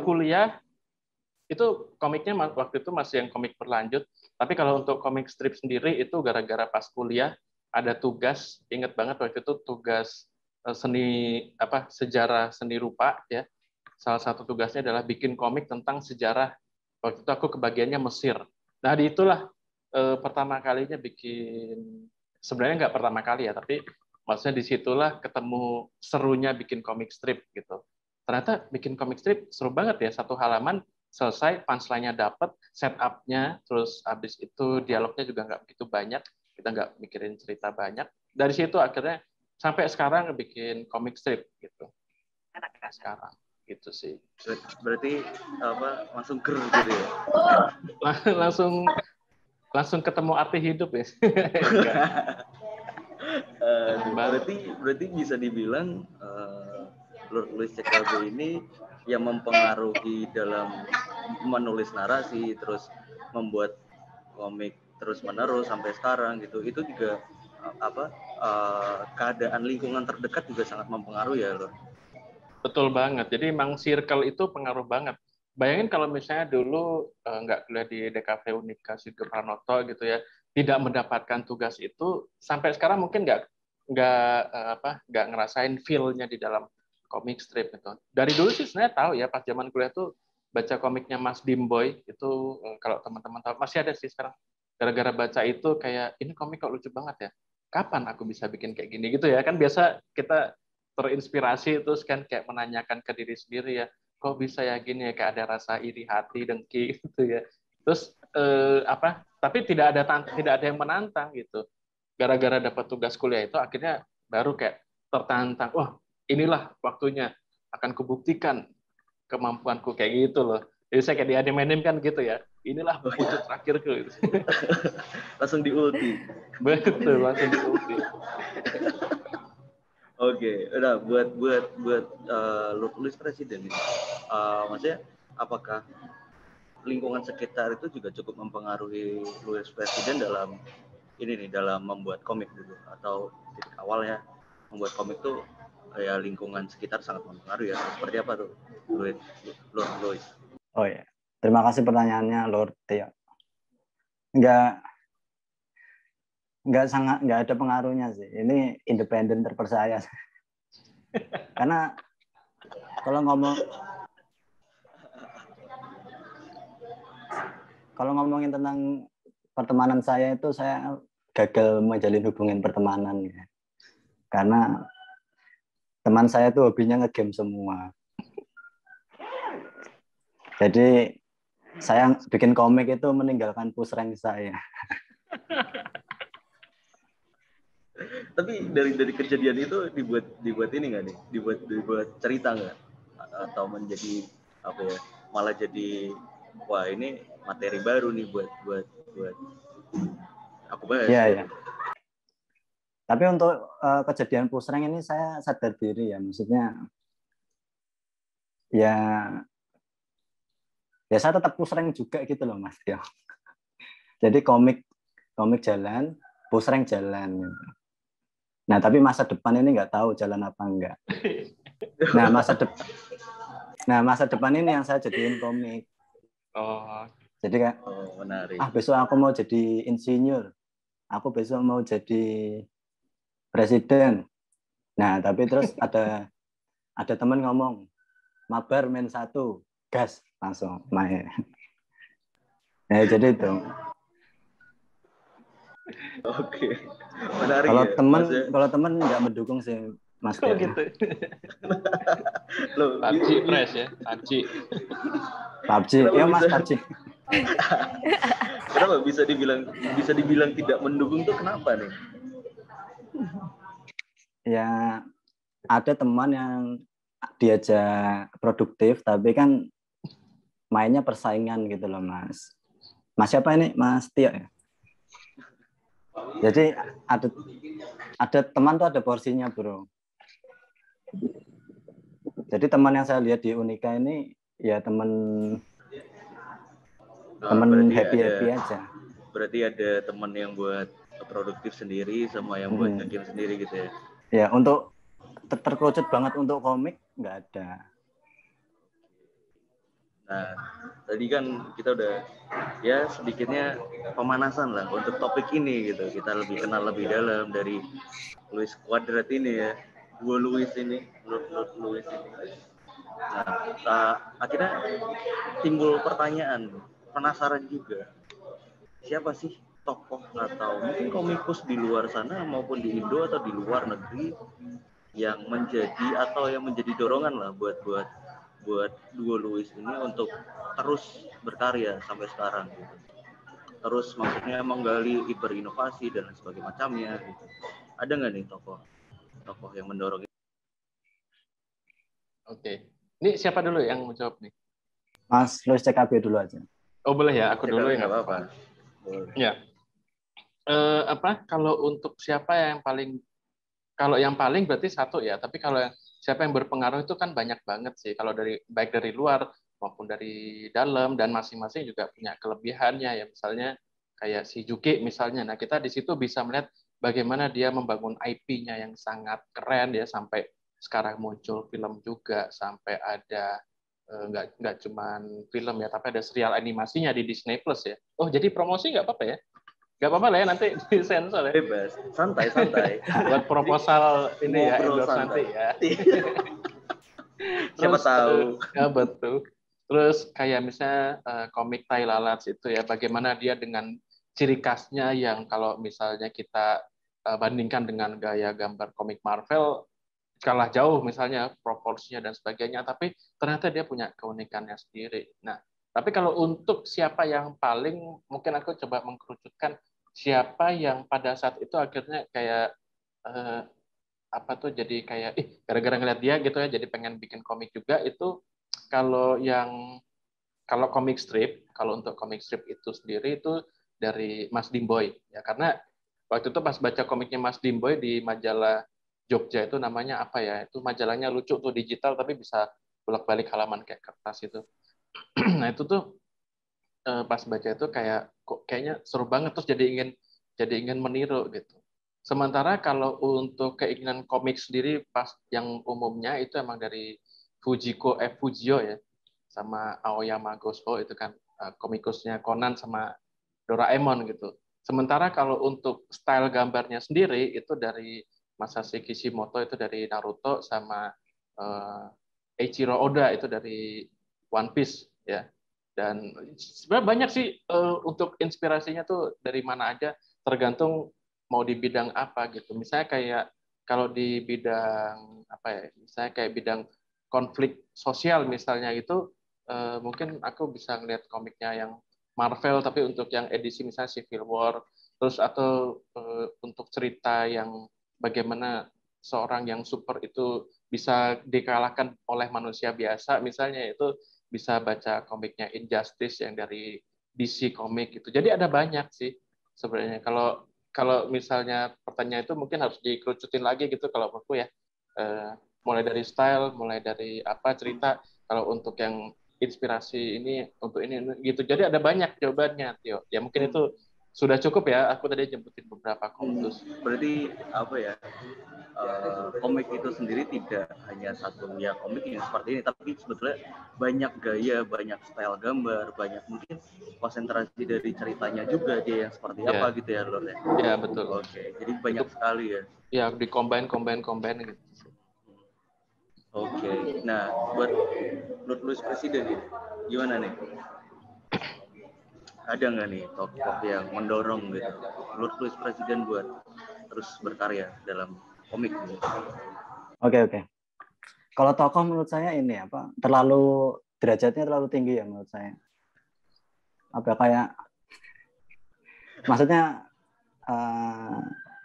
kuliah, itu komiknya waktu itu masih yang komik berlanjut, tapi kalau untuk komik strip sendiri itu gara-gara pas kuliah ada tugas, inget banget waktu itu tugas sejarah seni rupa ya. Salah satu tugasnya adalah bikin komik tentang sejarah. Waktu itu aku kebagiannya Mesir. Nah di itulah pertama kalinya bikin, sebenarnya nggak pertama kali ya, tapi maksudnya disitulah ketemu serunya bikin komik strip gitu. Ternyata bikin komik strip seru banget ya, satu halaman selesai, punchline-nya dapat, setup-nya, terus habis itu dialognya juga nggak begitu banyak, kita nggak mikirin cerita banyak. Dari situ akhirnya sampai sekarang bikin komik strip gitu. Sekarang gitu sih. Berarti langsung ger gitu ya? langsung ketemu arti hidup ya. Berarti bisa dibilang Lord Louis CKB ini yang mempengaruhi dalam menulis narasi, terus membuat komik terus menerus sampai sekarang gitu. Itu juga keadaan lingkungan terdekat juga sangat mempengaruhi ya, Lord. Betul banget. Jadi emang circle itu pengaruh banget. Bayangin kalau misalnya dulu nggak kuliah di DKV Unika Sigio Pranoto gitu ya, tidak mendapatkan tugas itu, sampai sekarang mungkin nggak ngerasain feel-nya di dalam komik strip itu. Dari dulu sih sebenarnya tahu ya, pas zaman kuliah tuh baca komiknya Mas Dimboy itu, kalau teman-teman tahu, masih ada sih sekarang. Gara-gara baca itu kayak, ini komik kok lucu banget ya. Kapan aku bisa bikin kayak gini gitu ya? Kan biasa kita terinspirasi terus kan kayak menanyakan ke diri sendiri ya, kok bisa ya gini ya, kayak ada rasa iri hati, dengki gitu ya. Terus tapi tidak ada yang menantang gitu. Gara-gara dapat tugas kuliah itu akhirnya baru kayak tertantang, wah inilah waktunya, akan kubuktikan kemampuanku kayak gitu loh. Jadi saya kayak di anime kan gitu ya, inilah wujud terakhirku gitu. Langsung di ulti. Betul, langsung di ulti. Oke, udah buat Lord Louis presiden ini. Maksudnya apakah lingkungan sekitar itu juga cukup mempengaruhi Louis presiden dalam membuat komik dulu, atau titik awalnya membuat komik tuh ya lingkungan sekitar sangat mempengaruhi ya? Seperti apa tuh Lord Louis? Oh ya, terima kasih pertanyaannya Lord Tio. Nggak ada pengaruhnya sih. Ini independen terpercaya. Karena kalau ngomongin tentang pertemanan saya itu, saya gagal menjalin hubungan pertemanan ya. Karena teman saya tuh hobinya ngegame semua. Jadi saya bikin komik itu meninggalkan push rank saya. Tapi dari kejadian itu dibuat ini nggak nih? Dibuat cerita nggak? Atau menjadi apa ya, malah jadi wah ini materi baru nih buat aku bahas. Iya. Tapi untuk kejadian pusreng ini saya sadar diri ya, maksudnya ya saya tetap pusreng juga gitu loh Mas Tio. Jadi komik jalan, pusreng jalan. Nah tapi masa depan ini nggak tahu jalan apa enggak. Nah masa depan ini yang saya jadiin komik. Oh. Jadi kayak, menarik. Besok aku mau jadi insinyur, aku besok mau jadi presiden. Nah tapi terus ada teman ngomong, mabar main 1, gas langsung main. Nah jadi itu. Oke, menarik. Kalau teman nggak mendukung sih Mas. Oh gitu. Loh, PUBG Press ya, PUBG, ya Mas PUBG. Kenapa bisa dibilang tidak mendukung tuh kenapa nih? Ya ada teman yang diajak produktif tapi kan mainnya persaingan gitu loh Mas. Mas siapa ini? Mas Tio ya? Jadi ada teman tuh ada porsinya bro. Jadi teman yang saya lihat di Unika ini ya teman happy aja. Berarti ada teman yang buat produktif sendiri sama yang buat nge-game sendiri gitu ya? Ya untuk terkerucut banget untuk komik nggak ada. Nah, tadi kan kita udah ya sedikitnya pemanasan lah untuk topik ini gitu. Kita lebih kenal lebih dalam dari Louis Quadrat ini ya. Dua Louis ini, Lord Louis ini. Nah, akhirnya timbul pertanyaan, penasaran juga. Siapa sih tokoh atau mungkin komikus di luar sana maupun di Indo atau di luar negeri yang menjadi dorongan lah buat Duo Louis ini untuk terus berkarya sampai sekarang gitu. Terus maksudnya menggali berinovasi dan sebagainya macamnya gitu. Ada nggak nih tokoh yang mendorong itu? Oke. Ini siapa dulu yang menjawab nih? Mas Louis CKB dulu aja. Oh boleh ya, aku dulu ya. Nggak apa-apa. Ya. Kalau untuk siapa yang paling, kalau yang paling berarti satu ya, tapi kalau siapa yang berpengaruh itu kan banyak banget sih, kalau baik dari luar maupun dari dalam, dan masing-masing juga punya kelebihannya ya, misalnya kayak si Juki misalnya. Nah kita di situ bisa melihat bagaimana dia membangun IP-nya yang sangat keren ya, sampai sekarang muncul film juga, sampai ada nggak cuman film ya, tapi ada serial animasinya di Disney Plus ya. Oh jadi promosi nggak apa-apa ya? Nggak apa-apa lah ya, nanti disensor ya. Bebas, santai. Buat proposal ini ya, endorse nanti ya. Siapa tahu. Ya betul. Terus kayak misalnya komik Tai Lalat itu ya, bagaimana dia dengan ciri khasnya yang kalau misalnya kita bandingkan dengan gaya gambar komik Marvel, kalah jauh misalnya proporsinya dan sebagainya, tapi ternyata dia punya keunikannya sendiri. Nah, tapi kalau untuk siapa yang paling, mungkin aku coba mengkerucutkan siapa yang pada saat itu akhirnya kayak jadi kayak gara-gara ngeliat dia gitu ya, jadi pengen bikin komik juga. Itu kalau komik strip, kalau untuk komik strip itu sendiri itu dari Mas Dimboy ya, karena waktu itu pas baca komiknya Mas Dimboy di majalah Jogja itu namanya apa ya, itu majalahnya lucu tuh, digital tapi bisa bolak-balik halaman kayak kertas itu. Nah itu tuh pas baca itu kayak kok kayaknya seru banget, terus jadi ingin meniru gitu. Sementara kalau untuk keinginan komik sendiri pas yang umumnya itu emang dari Fujio ya, sama Aoyama Gosho, itu kan komikusnya Conan sama Doraemon gitu. Sementara kalau untuk style gambarnya sendiri itu dari Masashi Kishimoto, itu dari Naruto, sama Eiichiro Oda itu dari One Piece ya. Dan sebenarnya banyak sih untuk inspirasinya tuh dari mana aja, tergantung mau di bidang apa gitu. Misalnya kayak kalau di bidang apa ya, misalnya kayak bidang konflik sosial misalnya itu, mungkin aku bisa ngeliat komiknya yang Marvel tapi untuk yang edisi misalnya Civil War, terus atau untuk cerita yang bagaimana seorang yang super itu bisa dikalahkan oleh manusia biasa misalnya, itu bisa baca komiknya Injustice yang dari DC Comic gitu. Jadi ada banyak sih sebenarnya. Kalau misalnya pertanyaan itu mungkin harus dikerucutin lagi gitu kalau menurutku ya. Mulai dari style, mulai dari apa cerita. Kalau untuk yang inspirasi ini untuk ini gitu. Jadi ada banyak jawabannya, Tio. Ya mungkin itu sudah cukup ya. Aku tadi jemputin beberapa komentus. Berarti apa ya? Komik itu sendiri tidak hanya satu ya komik yang seperti ini, tapi sebetulnya banyak gaya, banyak style gambar, banyak mungkin konsentrasi dari ceritanya juga dia yang seperti apa gitu ya, Lord ya. Ya betul. Oke, jadi banyak sekali ya. Ya di combine gitu. Oke, nah buat Lord Louis Presiden ini gimana nih? Ada nggak nih tokoh yang mendorong gitu Lord Louis Presiden buat terus berkarya dalam komik ini? Oke. Kalau tokoh menurut saya ini apa? Terlalu derajatnya terlalu tinggi ya menurut saya. Apa kayak maksudnya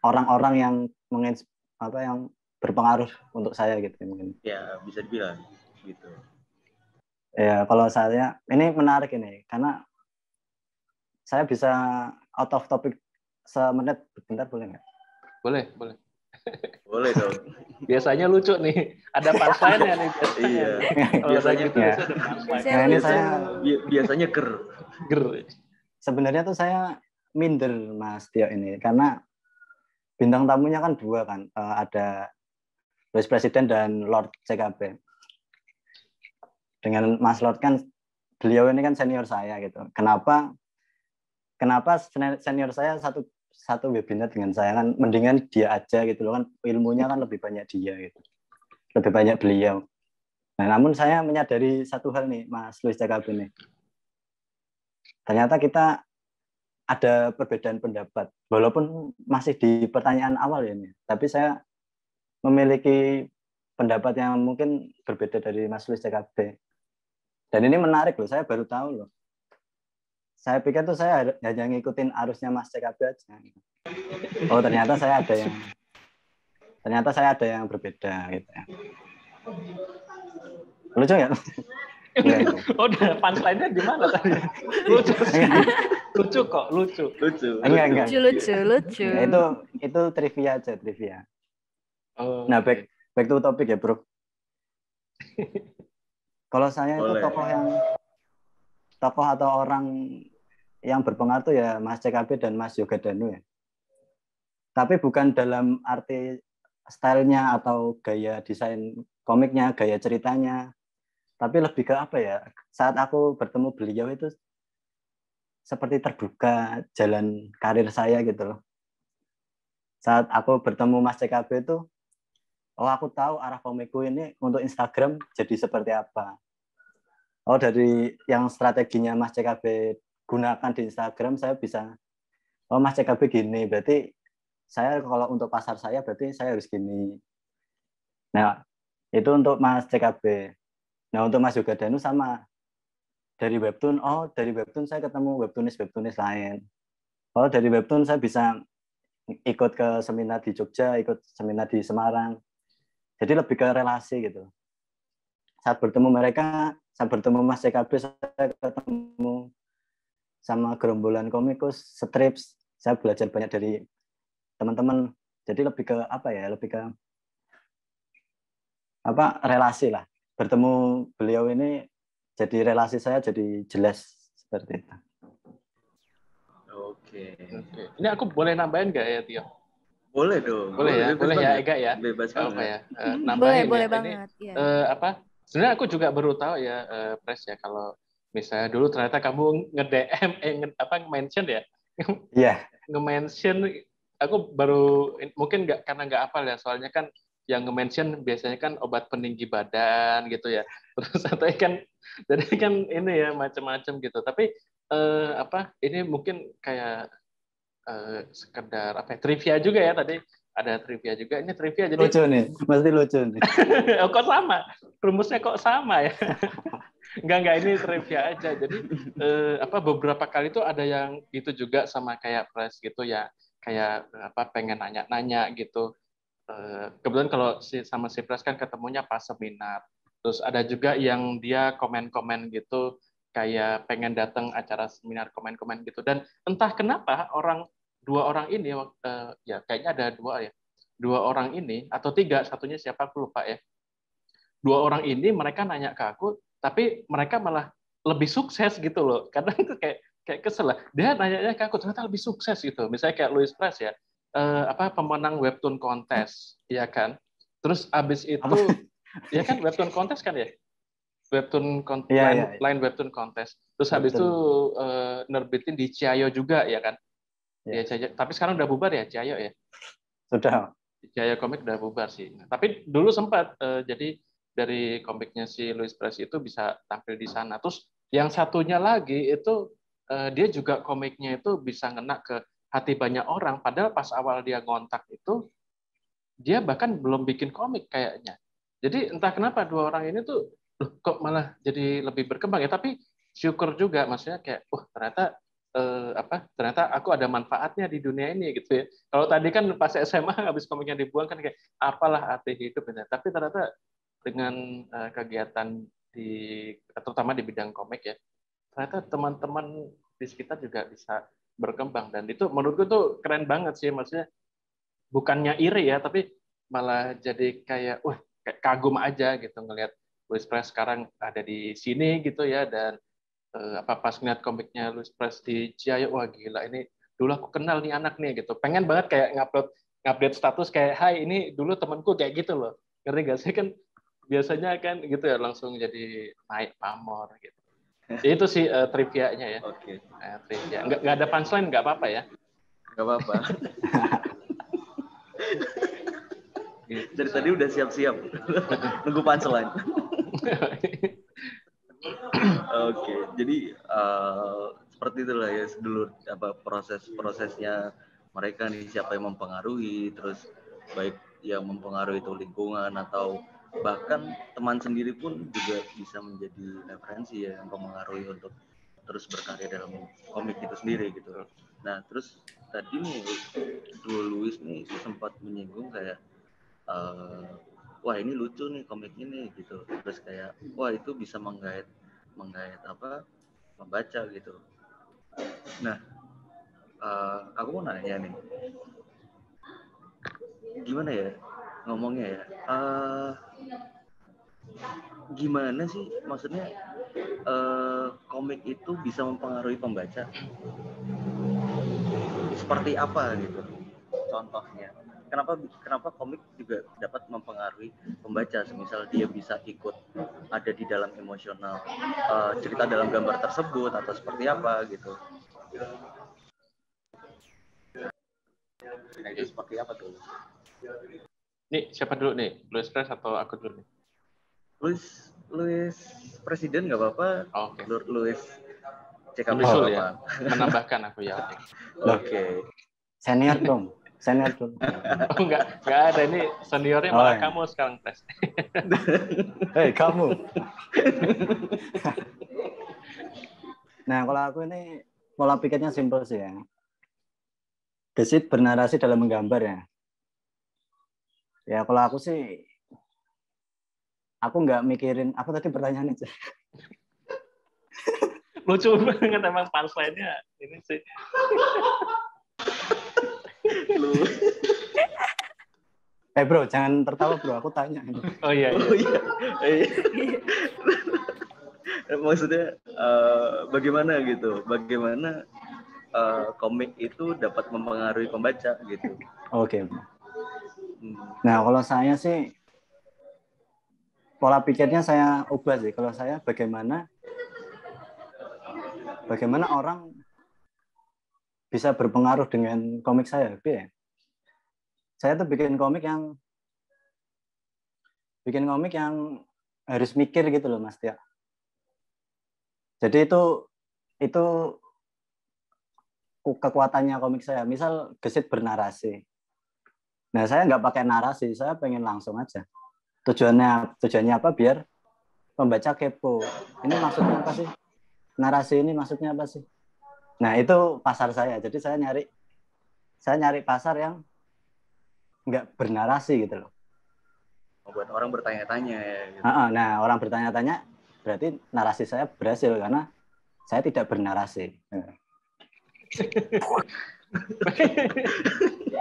orang-orang yang yang berpengaruh untuk saya gitu mungkin. Ya, bisa dibilang gitu. Ya, kalau saya ini menarik ini karena saya bisa out of topic semenit bentar boleh nggak? Boleh. Boleh dong. Biasanya lucu nih. Ada punchline-nya nih. Iya. Biasanya gitu. Biasanya ger. Sebenarnya tuh saya minder Mas Tio ini karena bintang tamunya kan dua kan. Ada Louis Presiden dan Lord CKB. Dengan Mas Lord kan beliau ini kan senior saya gitu. Kenapa senior saya satu webinar dengan saya kan mendingan dia aja gitu loh kan ilmunya kan lebih banyak dia gitu. Lebih banyak beliau. Nah, namun saya menyadari satu hal nih Mas Louis CKB nih. Ternyata kita ada perbedaan pendapat walaupun masih di pertanyaan awal ya ini. Tapi saya memiliki pendapat yang mungkin berbeda dari Mas Louis CKB. Dan ini menarik loh, saya baru tahu loh. Saya pikir tuh saya hanya ngikutin arusnya Mas CKB aja. Oh, ternyata saya ada yang berbeda gitu ya. Lucu ya? Oh, punchline-nya gimana tadi? Lucu. Enggak. Lucu. Ya, itu trivia aja, trivia. Oh, nah, back to topic ya, Bro. Kalau saya itu tokoh atau orang yang berpengaruh tuh ya Mas CKB dan Mas Yoga Danu ya. Tapi bukan dalam arti stylenya atau gaya desain komiknya, gaya ceritanya. Tapi lebih ke apa ya? Saat aku bertemu beliau itu seperti terbuka jalan karir saya gitu loh. Saat aku bertemu Mas CKB itu, aku tahu arah komikku ini untuk Instagram jadi seperti apa. Dari yang strateginya Mas CKB gunakan di Instagram, saya bisa, Mas CKB gini, berarti saya kalau untuk pasar saya, berarti saya harus gini. Nah, itu untuk Mas CKB. Nah, untuk Mas Yoga Danu sama. Dari webtoon, dari webtoon saya ketemu webtoonis lain. Dari webtoon saya bisa ikut ke seminar di Jogja, ikut seminar di Semarang. Jadi lebih ke relasi gitu. Saat bertemu Mas CKB, saya ketemu sama gerombolan komikus, strips. Saya belajar banyak dari teman-teman. Jadi lebih ke relasi lah. Bertemu beliau ini jadi relasi saya jadi jelas seperti itu. Oke. Ini aku boleh nambahin nggak ya, Tio? Boleh dong. Boleh ya, Ega ya. Bebas banget. Nambahin boleh ya. Banget. Ini sebenarnya aku juga baru tahu ya, Pres ya, kalau misalnya dulu ternyata kamu nge-DM, nge-mention ya? Iya. Nge-mention, aku baru, mungkin karena nggak hafal ya, soalnya kan yang nge-mention biasanya kan obat peninggi badan gitu ya. Terus jadi kan ini ya macam-macam gitu. Tapi ini mungkin kayak sekedar trivia juga ya tadi. Ada trivia juga. Ini trivia jadi lucu nih, pasti lucu nih. Kok sama? Rumusnya kok sama ya? Enggak, ini trivia aja. Jadi beberapa kali tuh ada yang itu juga sama kayak Pres gitu ya. Kayak pengen nanya-nanya gitu. Kebetulan kalau sama si Pres kan ketemunya pas seminar. Terus ada juga yang dia komen-komen gitu, kayak pengen datang acara seminar komen-komen gitu. Dan entah kenapa dua orang ini, ya kayaknya ada dua orang ini atau tiga, satunya siapa aku lupa ya. Dua orang ini mereka nanya ke aku, tapi mereka malah lebih sukses gitu loh. Kadang itu kayak kesel lah. Dia nanya ke aku ternyata lebih sukses gitu. Misalnya kayak Louis Press ya, pemenang webtoon kontes, ya kan. Terus abis itu, ya kan webtoon kontes kan ya, line webtoon kontes. Terus habis itu nerbitin di Ciayo juga ya kan. Ya. Tapi sekarang udah bubar ya Ciayo ya. Sudah. Ciayo komik udah bubar sih. Tapi dulu sempat jadi dari komiknya si Louis Press itu bisa tampil di sana. Terus yang satunya lagi itu dia juga komiknya itu bisa ngena ke hati banyak orang. Padahal pas awal dia ngontak itu dia bahkan belum bikin komik kayaknya. Jadi entah kenapa dua orang ini tuh kok malah jadi lebih berkembang ya. Tapi syukur juga maksudnya kayak ternyata aku ada manfaatnya di dunia ini gitu ya. Kalau tadi kan pas SMA habis komiknya dibuang kan kayak apalah arti hidup gitu. Tapi ternyata dengan kegiatan terutama di bidang komik ya, ternyata teman-teman di sekitar juga bisa berkembang, dan itu menurutku tuh keren banget sih, maksudnya bukannya iri ya, tapi malah jadi kayak kagum aja gitu ngelihat Louis Press sekarang ada di sini gitu ya, dan pas ngeliat komiknya Louis Press di Ciayo, wah gila, ini dulu aku kenal nih anak nih gitu, pengen banget kayak ngupdate status kayak hai ini dulu temanku kayak gitu loh, ngerti gak sih, kan biasanya kan gitu ya langsung jadi naik pamor gitu. Itu sih trivia-nya ya. Oke. Trivia. Nggak ada punchline nggak apa-apa ya. Nggak apa-apa. Dari tadi udah siap-siap nunggu punchline. Oke, jadi seperti itulah ya dulu prosesnya mereka nih, siapa yang mempengaruhi, terus baik yang mempengaruhi itu lingkungan atau bahkan teman sendiri pun juga bisa menjadi referensi ya, yang mempengaruhi untuk terus berkarya dalam komik itu sendiri gitu. Nah terus tadi nih Louis nih sempat menyinggung kayak wah ini lucu nih komiknya nih gitu, terus kayak wah itu bisa menggait membaca gitu. Nah aku mau nanya nih, gimana ya ngomongnya ya, gimana sih maksudnya komik itu bisa mempengaruhi pembaca, seperti apa gitu contohnya, kenapa komik juga dapat mempengaruhi pembaca, semisal dia bisa ikut ada di dalam emosional cerita dalam gambar tersebut atau seperti apa gitu. Nah, itu seperti apa tuh? Nih siapa dulu nih, Louis Press atau aku dulu nih? Louis Presiden nggak apa-apa. Okay. Louis CKB menyusul ya, menambahkan aku ya. Oke. Senior dong. Oh, enggak ada, ini seniornya malah kamu sekarang, Pres. Hei kamu. Nah kalau aku ini pola pikirnya simpel sih ya. Gesit bernarasi dalam menggambar ya. Ya kalau aku sih, aku nggak mikirin apa tadi pertanyaannya. Lucu banget emang punchline-nya ini sih. Bro, jangan tertawa bro, aku tanya. Oh iya. Maksudnya bagaimana gitu? Bagaimana komik itu dapat mempengaruhi pembaca gitu? Oke. Nah kalau saya sih pola pikirnya saya ubah sih. Kalau saya bagaimana orang bisa berpengaruh dengan komik saya. Saya tuh bikin komik yang harus mikir gitu loh Mas Tia. Jadi itu kekuatannya komik saya. Misal Gesit bernarasi. Nah saya nggak pakai narasi, saya pengen langsung aja. Tujuannya apa? Biar pembaca kepo. Ini maksudnya apa sih? Narasi ini maksudnya apa sih? Nah itu pasar saya. Jadi saya nyari pasar yang nggak bernarasi gitu loh. membuat orang bertanya-tanya ya. Gitu. Nah, orang bertanya-tanya berarti narasi saya berhasil karena saya tidak bernarasi.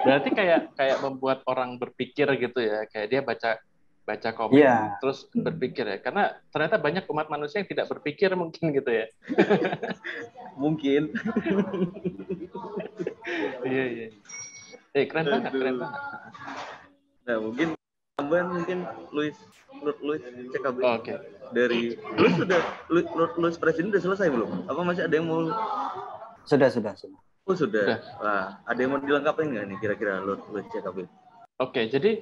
Berarti kayak membuat orang berpikir gitu ya, kayak dia baca komik terus berpikir ya, karena ternyata banyak umat manusia yang tidak berpikir mungkin gitu ya. Mungkin. Iya. Keren banget. Nah, mungkin Louis CKB. Oke. Dari Louis presiden udah selesai belum? Apa masih ada yang mau? Sudah. Oh, sudah. Wah, ada yang mau dilengkapi nggak nih kira-kira Louis CKB? Oke, jadi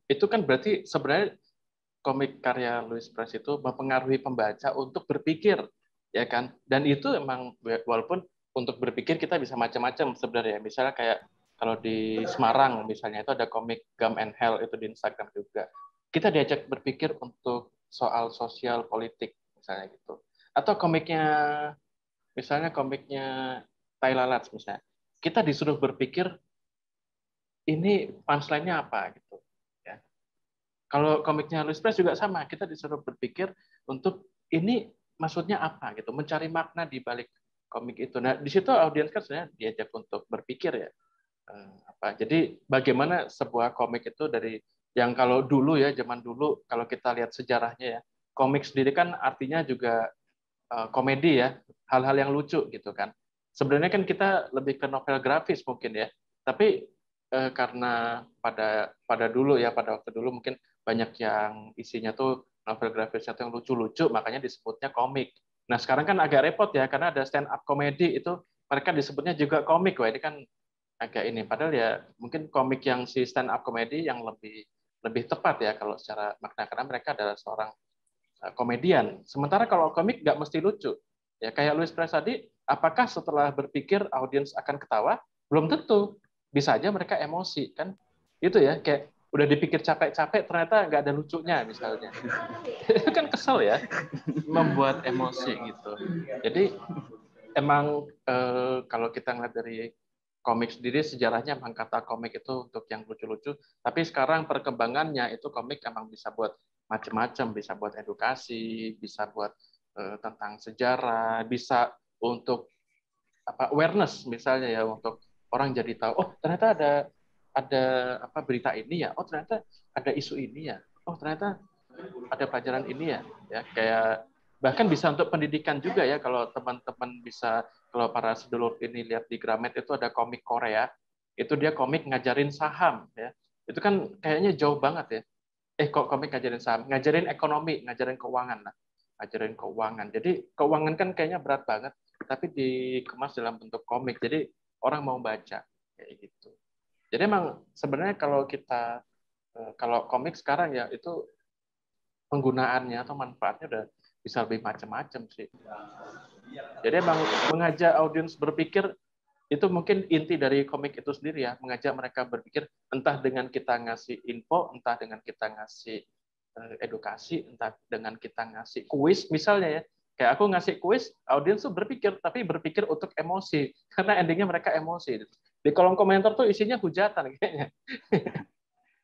itu kan berarti sebenarnya komik karya Louis Press itu mempengaruhi pembaca untuk berpikir, ya kan? Dan itu emang walaupun untuk berpikir kita bisa macam-macam sebenarnya. Misalnya kayak kalau di Semarang misalnya itu ada komik Gum and Hell, itu di Instagram juga. Kita diajak berpikir untuk soal sosial politik misalnya gitu. Atau misalnya komiknya Tyler Latz misalnya. Kita disuruh berpikir ini punchline-nya apa gitu. Ya. Kalau komiknya Louis Press juga sama, kita disuruh berpikir untuk ini maksudnya apa gitu, mencari makna di balik komik itu. Nah, di situ audiens kan sebenarnya diajak untuk berpikir ya. Jadi bagaimana sebuah komik itu dari yang kalau dulu ya, zaman dulu kalau kita lihat sejarahnya ya, komik sendiri kan artinya juga komedi ya, hal-hal yang lucu gitu kan. Sebenarnya kan kita lebih ke novel grafis mungkin ya, tapi karena pada waktu dulu mungkin banyak yang isinya tuh novel grafisnya tuh yang lucu-lucu, makanya disebutnya komik. Nah sekarang kan agak repot ya, karena ada stand up comedy itu mereka disebutnya juga komik. Wah ini kan agak ini, padahal ya mungkin komik yang si stand up comedy yang lebih tepat ya kalau secara makna, karena mereka adalah seorang komedian. Sementara kalau komik nggak mesti lucu. Ya kayak Louis Press tadi, apakah setelah berpikir audiens akan ketawa? Belum tentu. Bisa aja mereka emosi kan. Itu ya, kayak udah dipikir capek-capek ternyata nggak ada lucunya misalnya. Itu kan kesel ya, membuat emosi gitu. Jadi emang kalau kita ngeliat dari komik sendiri, sejarahnya emang kata komik itu untuk yang lucu-lucu, tapi sekarang perkembangannya itu komik emang bisa buat macam-macam, bisa buat edukasi, bisa buat tentang sejarah, bisa untuk awareness misalnya ya, untuk orang jadi tahu, oh ternyata ada berita ini ya, oh ternyata ada isu ini ya, oh ternyata ada pelajaran ini ya, kayak bahkan bisa untuk pendidikan juga ya, kalau teman-teman bisa, kalau para sedulur ini lihat di Gramet itu ada komik Korea, itu dia komik ngajarin saham ya, itu kan kayaknya jauh banget ya, kok komik ngajarin saham, ngajarin ekonomi, ngajarin keuangan lah, ngajarin keuangan, jadi keuangan kan kayaknya berat banget, tapi dikemas dalam bentuk komik, jadi orang mau baca kayak gitu. Jadi emang sebenarnya kalau komik sekarang ya itu penggunaannya atau manfaatnya udah bisa lebih macam-macam sih. Jadi emang mengajak audiens berpikir itu mungkin inti dari komik itu sendiri ya, mengajak mereka berpikir entah dengan kita ngasih info, entah dengan kita ngasih edukasi, entah dengan kita ngasih kuis misalnya ya. Kayak aku ngasih kuis, audiens tuh berpikir, tapi berpikir untuk emosi, karena endingnya mereka emosi. Di kolom komentar tuh isinya hujatan kayaknya.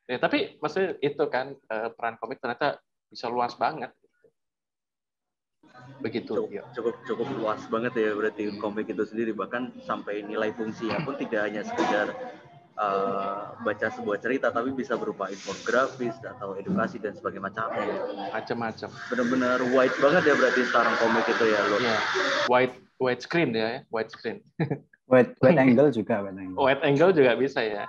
Ya, tapi maksudnya itu kan peran komik ternyata bisa luas banget. Begitu. Cukup luas banget ya berarti komik itu sendiri, bahkan sampai nilai fungsinya pun tidak hanya sekedar baca sebuah cerita, tapi bisa berupa infografis atau edukasi dan sebagainya macam-macam. Benar-benar wide banget ya berarti sekarang komik itu ya lo. Iya. Wide screen ya, wide screen. Wide angle juga, wide angle juga bisa ya.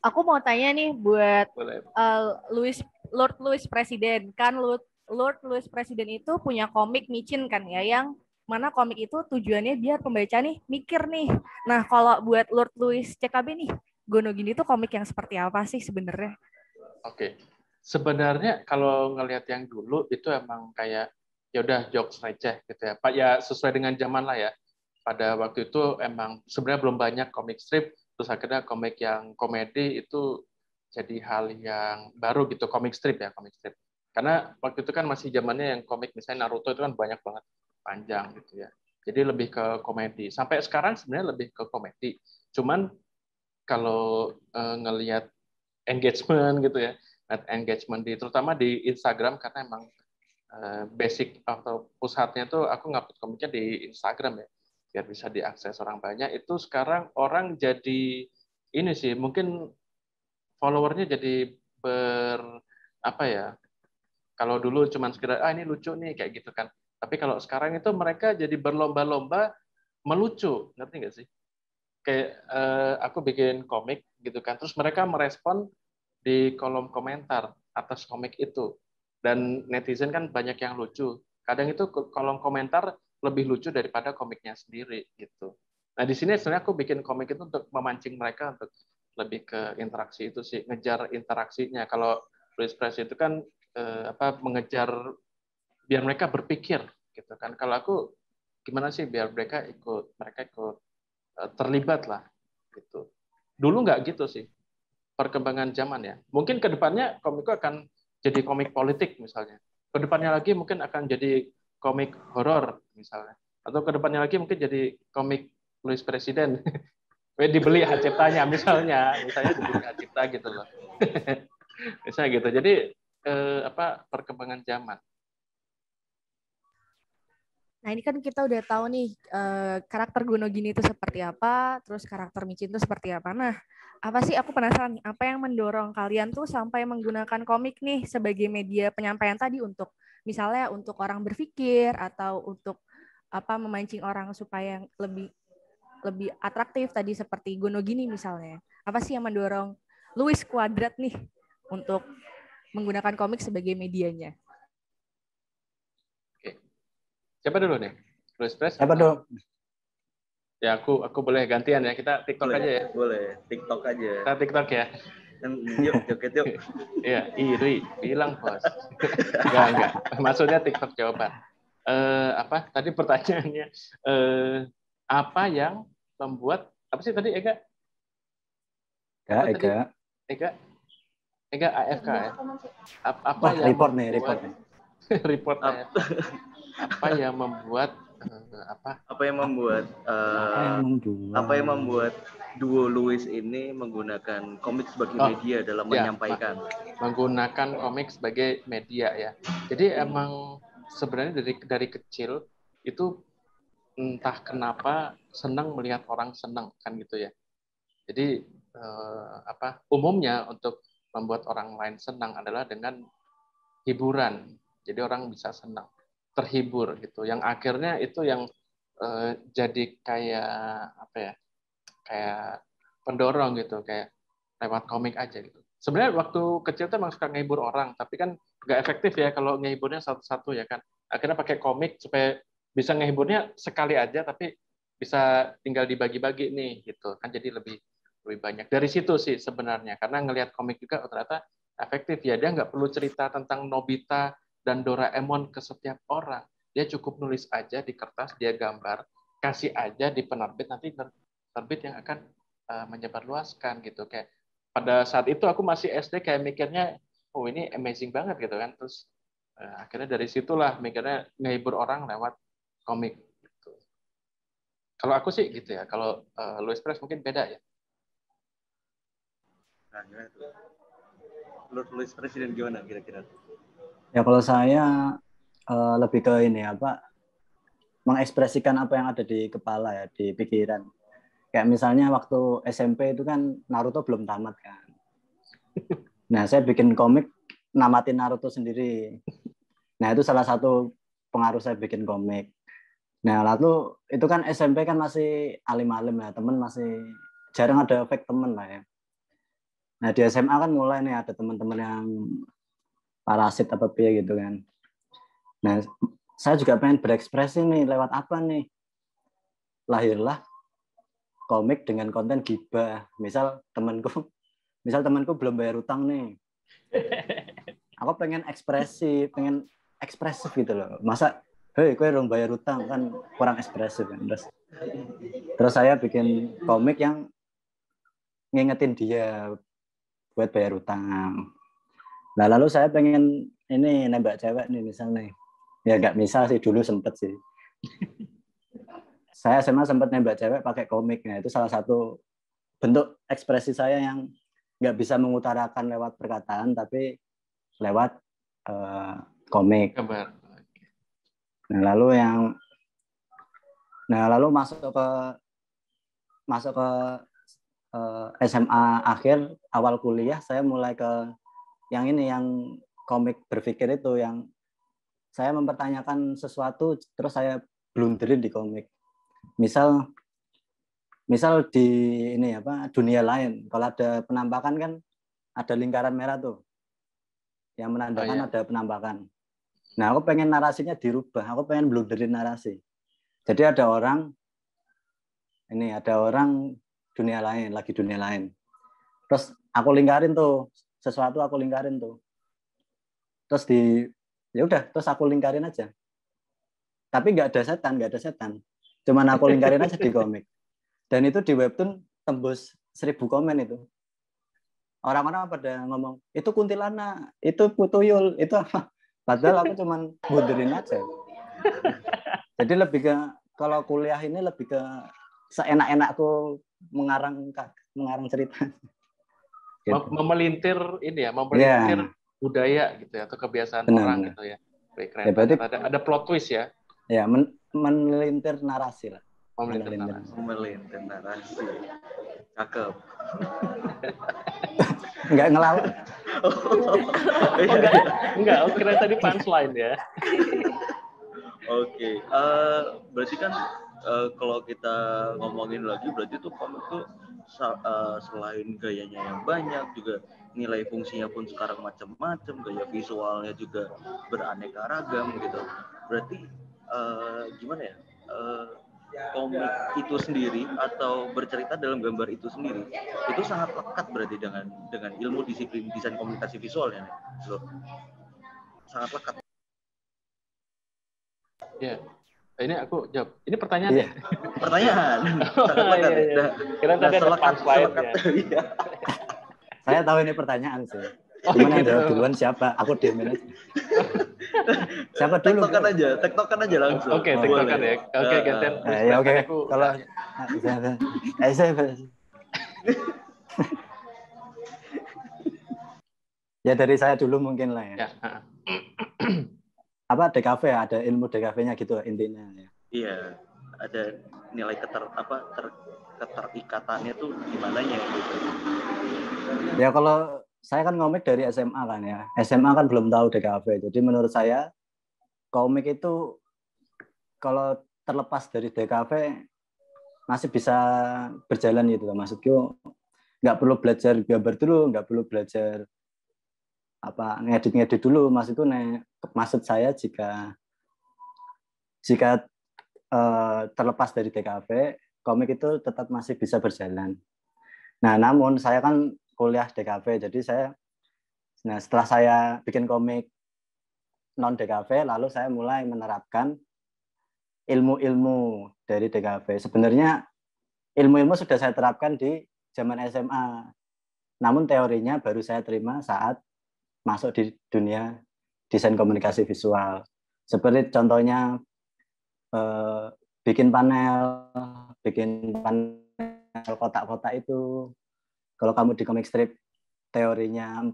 Aku mau tanya nih buat Lord Louis Presiden, kan Lord Louis Presiden itu punya komik micin kan ya, yang mana komik itu tujuannya biar pembaca nih mikir nih. Nah kalau buat Lord Louis CKB nih, Gono Gini tuh komik yang seperti apa sih sebenarnya? Oke, sebenarnya kalau ngelihat yang dulu itu emang kayak ya udah jokes receh gitu ya, Pak ya, sesuai dengan zaman lah ya. Pada waktu itu emang sebenarnya belum banyak komik strip, terus akhirnya komik yang komedi itu jadi hal yang baru gitu, komik strip. Karena waktu itu kan masih zamannya yang komik misalnya Naruto itu kan banyak banget, panjang gitu ya. Jadi lebih ke komedi. Sampai sekarang sebenarnya lebih ke komedi. Cuman kalau ngelihat engagement gitu ya, engagement terutama di Instagram, karena emang basic atau pusatnya tuh aku ngupload komiknya di Instagram ya, biar bisa diakses orang banyak. Itu sekarang orang jadi ini sih, mungkin followernya jadi apa ya, kalau dulu cuma sekedar ini lucu nih kayak gitu kan, tapi kalau sekarang itu mereka jadi berlomba-lomba melucu, ngerti nggak sih? Kayak aku bikin komik gitu kan, terus mereka merespon di kolom komentar atas komik itu, dan netizen kan banyak yang lucu, kadang itu kolom komentar lebih lucu daripada komiknya sendiri gitu. Nah di sini sebenarnya aku bikin komik itu untuk memancing mereka untuk lebih ke interaksi itu sih, ngejar interaksinya. Kalau Louis Press itu kan mengejar biar mereka berpikir gitu kan. Kalau aku gimana sih biar mereka ikut terlibat lah gitu. Dulu nggak gitu sih, perkembangan zaman ya. Mungkin kedepannya komikku akan jadi komik politik misalnya. Kedepannya lagi mungkin akan jadi komik horor misalnya. Atau kedepannya lagi mungkin jadi komik Louis Presiden. Dibeli hak ciptanya misalnya dibeli hak cipta gitu loh. Misalnya gitu. Jadi perkembangan zaman. Nah ini kan kita udah tahu nih karakter Gonogini itu seperti apa, terus karakter Micin itu seperti apa. Nah, apa sih aku penasaran nih, apa yang mendorong kalian tuh sampai menggunakan komik nih sebagai media penyampaian tadi untuk misalnya untuk orang berpikir atau untuk memancing orang supaya lebih atraktif tadi seperti Gonogini misalnya. Apa sih yang mendorong Louis Quadrat nih untuk menggunakan komik sebagai medianya? Siapa dulu nih? Louis Press? Siapa dulu? Ya aku boleh gantian ya. Kita TikTok boleh, aja ya. Boleh, TikTok aja. Kita TikTok ya. Yuk, joget yuk. Iya, iri, bilang bos. Enggak. Maksudnya TikTok jawaban. Tadi pertanyaannya apa yang membuat apa sih tadi Ega? Ega AFK ya. Apa yang report nih. report apa yang membuat duo Louis ini menggunakan komik sebagai media dalam menyampaikan. Menggunakan komik sebagai media ya. Jadi emang sebenarnya dari kecil itu entah kenapa senang melihat orang senang kan gitu ya. Jadi umumnya untuk membuat orang lain senang adalah dengan hiburan. Jadi orang bisa senang, terhibur gitu. Yang akhirnya itu yang jadi kayak pendorong gitu, kayak lewat komik aja gitu. Sebenarnya waktu kecil tuh emang suka ngehibur orang, tapi kan nggak efektif ya kalau ngehiburnya satu-satu ya kan. Akhirnya pakai komik supaya bisa ngehiburnya sekali aja, tapi bisa tinggal dibagi-bagi nih gitu kan, jadi lebih banyak. Dari situ sih sebenarnya, karena ngelihat komik juga ternyata efektif ya. Dia nggak perlu cerita tentang Nobita dan Doraemon ke setiap orang. Dia cukup nulis aja di kertas, dia gambar, kasih aja di penerbit, nanti terbit yang akan menyebarluaskan gitu. Kayak pada saat itu aku masih SD kayak mikirnya, oh ini amazing banget gitu kan. Terus akhirnya dari situlah mikirnya ngehibur orang lewat komik. Gitu. Kalau aku sih gitu ya. Kalau Louis Press mungkin beda ya. Nah, gimana tuh? Louis Presiden gimana kira-kira? Ya kalau saya lebih ke ini mengekspresikan apa yang ada di kepala ya, di pikiran. Kayak misalnya waktu SMP itu kan Naruto belum tamat kan. Nah saya bikin komik namatin Naruto sendiri. Nah itu salah satu pengaruh saya bikin komik. Nah lalu itu kan SMP kan masih alim-alim ya, temen masih jarang ada fake temen lah ya. Nah di SMA kan mulai nih ada teman-teman yang parasit apa gitu kan. Nah saya juga pengen berekspresi nih lewat apa nih. Lahirlah komik dengan konten gibah. Misal temanku belum bayar utang nih. Aku pengen ekspresif gitu loh. Masa hei kowe belum bayar utang kan kurang ekspresif kan. Terus saya bikin komik yang ngingetin dia buat bayar utang. Nah lalu saya pengen ini nembak cewek nih misalnya. Ya nggak misal sih, dulu sempet sih. Saya SMA sempat nembak cewek pakai komik. Nah itu salah satu bentuk ekspresi saya yang nggak bisa mengutarakan lewat perkataan, tapi lewat komik. Gambar. Nah lalu masuk ke SMA akhir, awal kuliah saya mulai ke yang komik berpikir itu, yang saya mempertanyakan sesuatu terus saya blunderin di komik. Misal di dunia lain, kalau ada penampakan kan ada lingkaran merah tuh yang menandakan ada penampakan. Nah, aku pengen narasinya dirubah, aku pengen blunderin narasi. Jadi ada orang dunia lain. Terus aku lingkarin tuh sesuatu, Terus terus aku lingkarin aja. Tapi nggak ada setan. Cuman aku lingkarin aja di komik. Dan itu di webtoon tembus 1000 komen itu. Orang-orang pada ngomong, itu kuntilanak, itu putuyul, itu apa? Padahal aku cuman bunderin aja. Jadi lebih ke, kalau kuliah ini lebih ke seenak-enakku mengarang cerita. Gitu. Memelintir budaya gitu ya, atau kebiasaan orang gitu ya. Keren. Ya, berarti ada plot twist ya. Ya, memelintir narasi lah. Memelintir narasi. Cakep. Enggak ngelawan. Enggak, kira tadi punchline ya. Oke. Berarti kan kalau kita ngomongin lagi, berarti tuh komik tuh selain gayanya yang banyak, juga nilai fungsinya pun sekarang macam-macam, gaya visualnya juga beraneka ragam gitu. Berarti gimana ya? Komik itu sendiri atau bercerita dalam gambar itu sendiri itu sangat lekat berarti dengan ilmu disiplin desain komunikasi visualnya, loh. Sangat lekat. Ya. Ini aku jawab. Ini pertanyaan ya? Pertanyaan. Iya. Kira tadi ada punchline ya. Saya tahu ini pertanyaan sih. Gimana yang jawab duluan siapa? Aku diemin aja. Siapa dulu? Tektokan aja langsung. Oke, tektokan ya. Oke, gantian. Ya oke. Kalau ya dari saya dulu mungkin lah ya. Apa DKV, ada ilmu DKV-nya gitu intinya ya. Iya, ada nilai keterikatannya tuh gimana ya gitu. Ya kalau saya kan ngomik dari SMA kan ya. SMA kan belum tahu DKV. Jadi menurut saya komik itu kalau terlepas dari DKV masih bisa berjalan gitu. Maksudku nggak perlu belajar gambar dulu, nggak perlu belajar ngedit dulu. Maksud saya jika terlepas dari DKV, komik itu tetap masih bisa berjalan. Nah, namun saya kan kuliah DKV, jadi setelah saya bikin komik non DKV, lalu saya mulai menerapkan ilmu-ilmu dari DKV. Sebenarnya ilmu-ilmu sudah saya terapkan di zaman SMA, namun teorinya baru saya terima saat masuk di dunia desain komunikasi visual. Seperti contohnya bikin panel kotak-kotak itu. Kalau kamu di comic strip teorinya 4,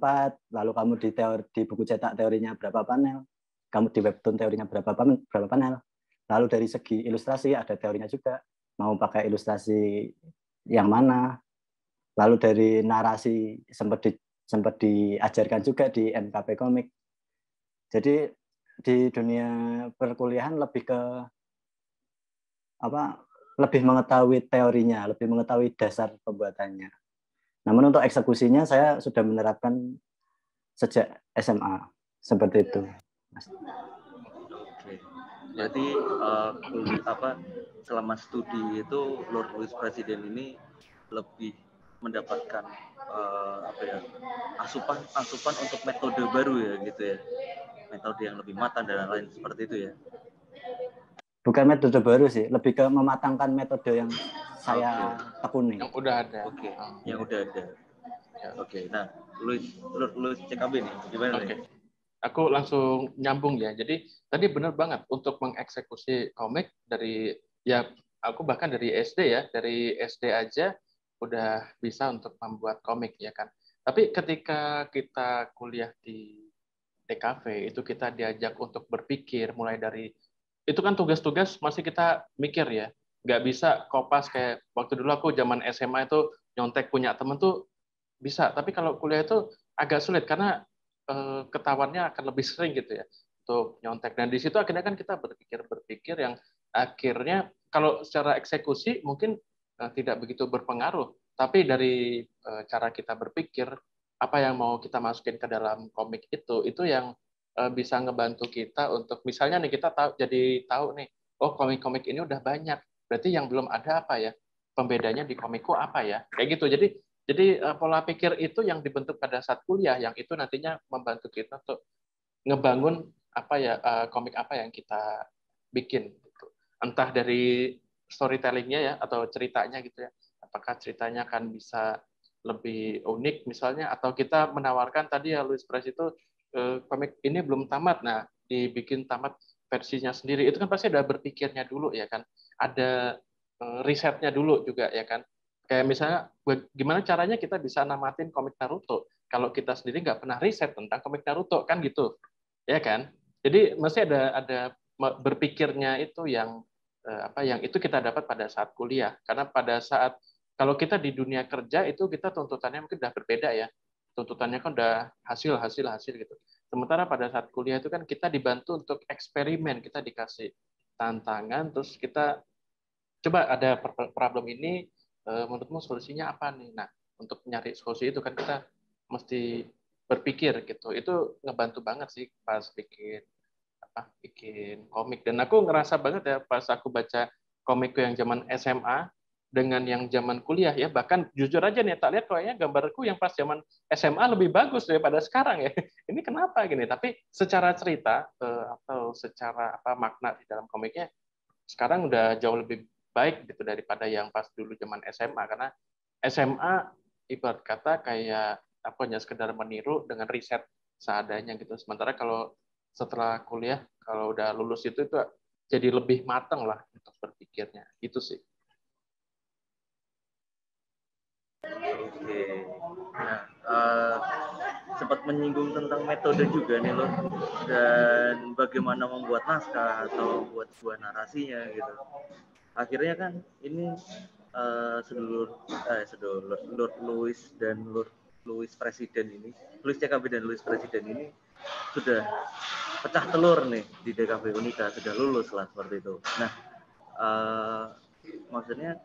lalu kamu di buku cetak teorinya berapa panel, kamu di webtoon teorinya berapa panel. Lalu dari segi ilustrasi ada teorinya juga, mau pakai ilustrasi yang mana. Lalu dari narasi sempat diajarkan juga di NKP Komik. Jadi di dunia perkuliahan lebih mengetahui teorinya, lebih mengetahui dasar pembuatannya. Namun untuk eksekusinya saya sudah menerapkan sejak SMA seperti itu. Oke. Berarti selama studi itu Lord Louis Presiden ini lebih mendapatkan asupan untuk metode baru ya gitu ya, metode yang lebih matang dan lain seperti itu ya. Bukan metode baru sih, lebih ke mematangkan metode yang saya tekuni. Yang udah ada. Oke. Yang udah ada. Ya, oke. Nah, Lulus CKB nih, gimana nih? Aku langsung nyambung ya. Jadi tadi benar banget untuk mengeksekusi komik aku bahkan dari SD ya, dari SD aja udah bisa untuk membuat komik ya kan. Tapi ketika kita kuliah di DKV itu kita diajak untuk berpikir mulai dari itu kan tugas-tugas masih kita mikir ya, nggak bisa kopas kayak waktu dulu aku zaman SMA itu nyontek punya temen tuh bisa, tapi kalau kuliah itu agak sulit karena ketahuannya akan lebih sering gitu ya untuk nyontek, dan di situ akhirnya kan kita berpikir yang akhirnya kalau secara eksekusi mungkin tidak begitu berpengaruh, tapi dari cara kita berpikir apa yang mau kita masukin ke dalam komik itu yang bisa ngebantu kita untuk misalnya nih kita tahu nih, oh komik-komik ini udah banyak, berarti yang belum ada apa ya, pembedanya di komikku apa ya, kayak gitu. Jadi pola pikir itu yang dibentuk pada saat kuliah, yang itu nantinya membantu kita untuk ngebangun apa ya, komik apa yang kita bikin gitu. Entah dari storytellingnya ya atau ceritanya gitu ya, apakah ceritanya akan bisa lebih unik misalnya, atau kita menawarkan tadi ya Louis Press itu komik ini belum tamat, nah dibikin tamat versinya sendiri, itu kan pasti ada berpikirnya dulu ya kan, ada risetnya dulu juga ya kan, kayak misalnya gimana caranya kita bisa namatin komik Naruto kalau kita sendiri nggak pernah riset tentang komik Naruto kan gitu ya kan, jadi mesti ada berpikirnya itu yang yang itu kita dapat pada saat kuliah, karena pada saat kalau kita di dunia kerja itu kita tuntutannya mungkin udah berbeda ya, tuntutannya kan udah hasil gitu. Sementara pada saat kuliah itu kan kita dibantu untuk eksperimen, kita dikasih tantangan, terus kita coba ada problem ini, menurutmu solusinya apa nih? Nah, untuk nyari solusi itu kan kita mesti berpikir gitu. Itu ngebantu banget sih pas bikin komik. Dan aku ngerasa banget ya pas aku baca komikku yang zaman SMA dengan yang zaman kuliah ya, bahkan jujur aja nih tak lihat kayaknya gambarku yang pas zaman SMA lebih bagus daripada sekarang ya. Ini kenapa gini? Tapi secara cerita atau secara makna di dalam komiknya sekarang udah jauh lebih baik gitu daripada yang pas dulu zaman SMA, karena SMA ibarat kata kayak hanya sekedar meniru dengan riset seadanya gitu. Sementara kalau setelah kuliah kalau udah lulus itu jadi lebih matang lah untuk berpikirnya. Itu sih. Oke. Nah, sempat menyinggung tentang metode juga nih lo, dan bagaimana membuat naskah atau membuat sebuah narasinya gitu. Akhirnya kan ini sedulur Lord Louis dan Lord Louis Presiden ini, Louis CKB dan Louis Presiden ini sudah pecah telur nih di DKV Unika, sudah lulus lah seperti itu. Nah, maksudnya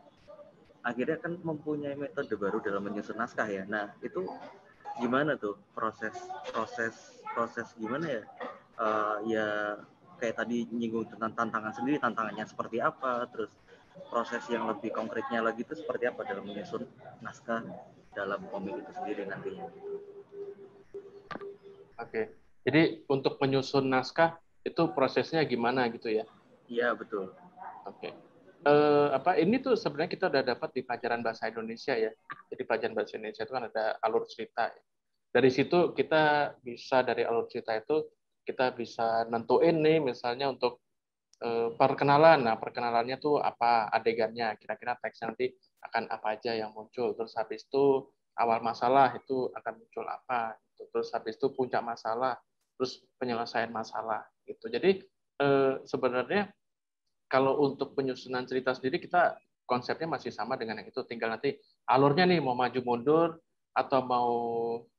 akhirnya kan mempunyai metode baru dalam menyusun naskah ya. Nah, itu gimana tuh proses gimana ya? Ya kayak tadi nyinggung tentang tantangan sendiri, tantangannya seperti apa, terus proses yang lebih konkretnya lagi itu seperti apa dalam menyusun naskah dalam komik itu sendiri nantinya. Oke. Jadi untuk menyusun naskah itu prosesnya gimana gitu ya? Iya, betul. Oke. Ini tuh sebenarnya kita udah dapat di pelajaran bahasa Indonesia ya. Jadi pelajaran bahasa Indonesia itu kan ada alur cerita. Dari situ kita bisa, dari alur cerita itu kita bisa nentuin nih misalnya untuk perkenalan. Nah, perkenalannya tuh apa adegannya, kira-kira teksnya nanti akan apa aja yang muncul. Terus habis itu awal masalah itu akan muncul apa. Terus habis itu puncak masalah, terus penyelesaian masalah gitu. Jadi sebenarnya kalau untuk penyusunan cerita sendiri kita konsepnya masih sama dengan yang itu, tinggal nanti alurnya nih mau maju mundur atau mau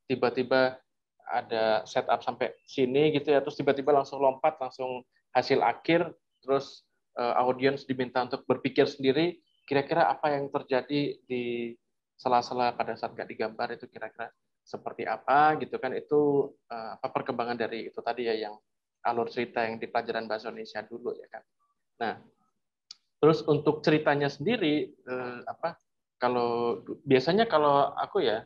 tiba-tiba ada setup sampai sini gitu ya, terus tiba-tiba langsung lompat langsung hasil akhir, terus audiens diminta untuk berpikir sendiri kira-kira apa yang terjadi di sela-sela pada saat nggak digambar itu kira-kira seperti apa gitu kan, itu perkembangan dari itu tadi ya, yang alur cerita yang di pelajaran bahasa Indonesia dulu ya kan. Nah, terus untuk ceritanya sendiri, kalau biasanya kalau aku ya,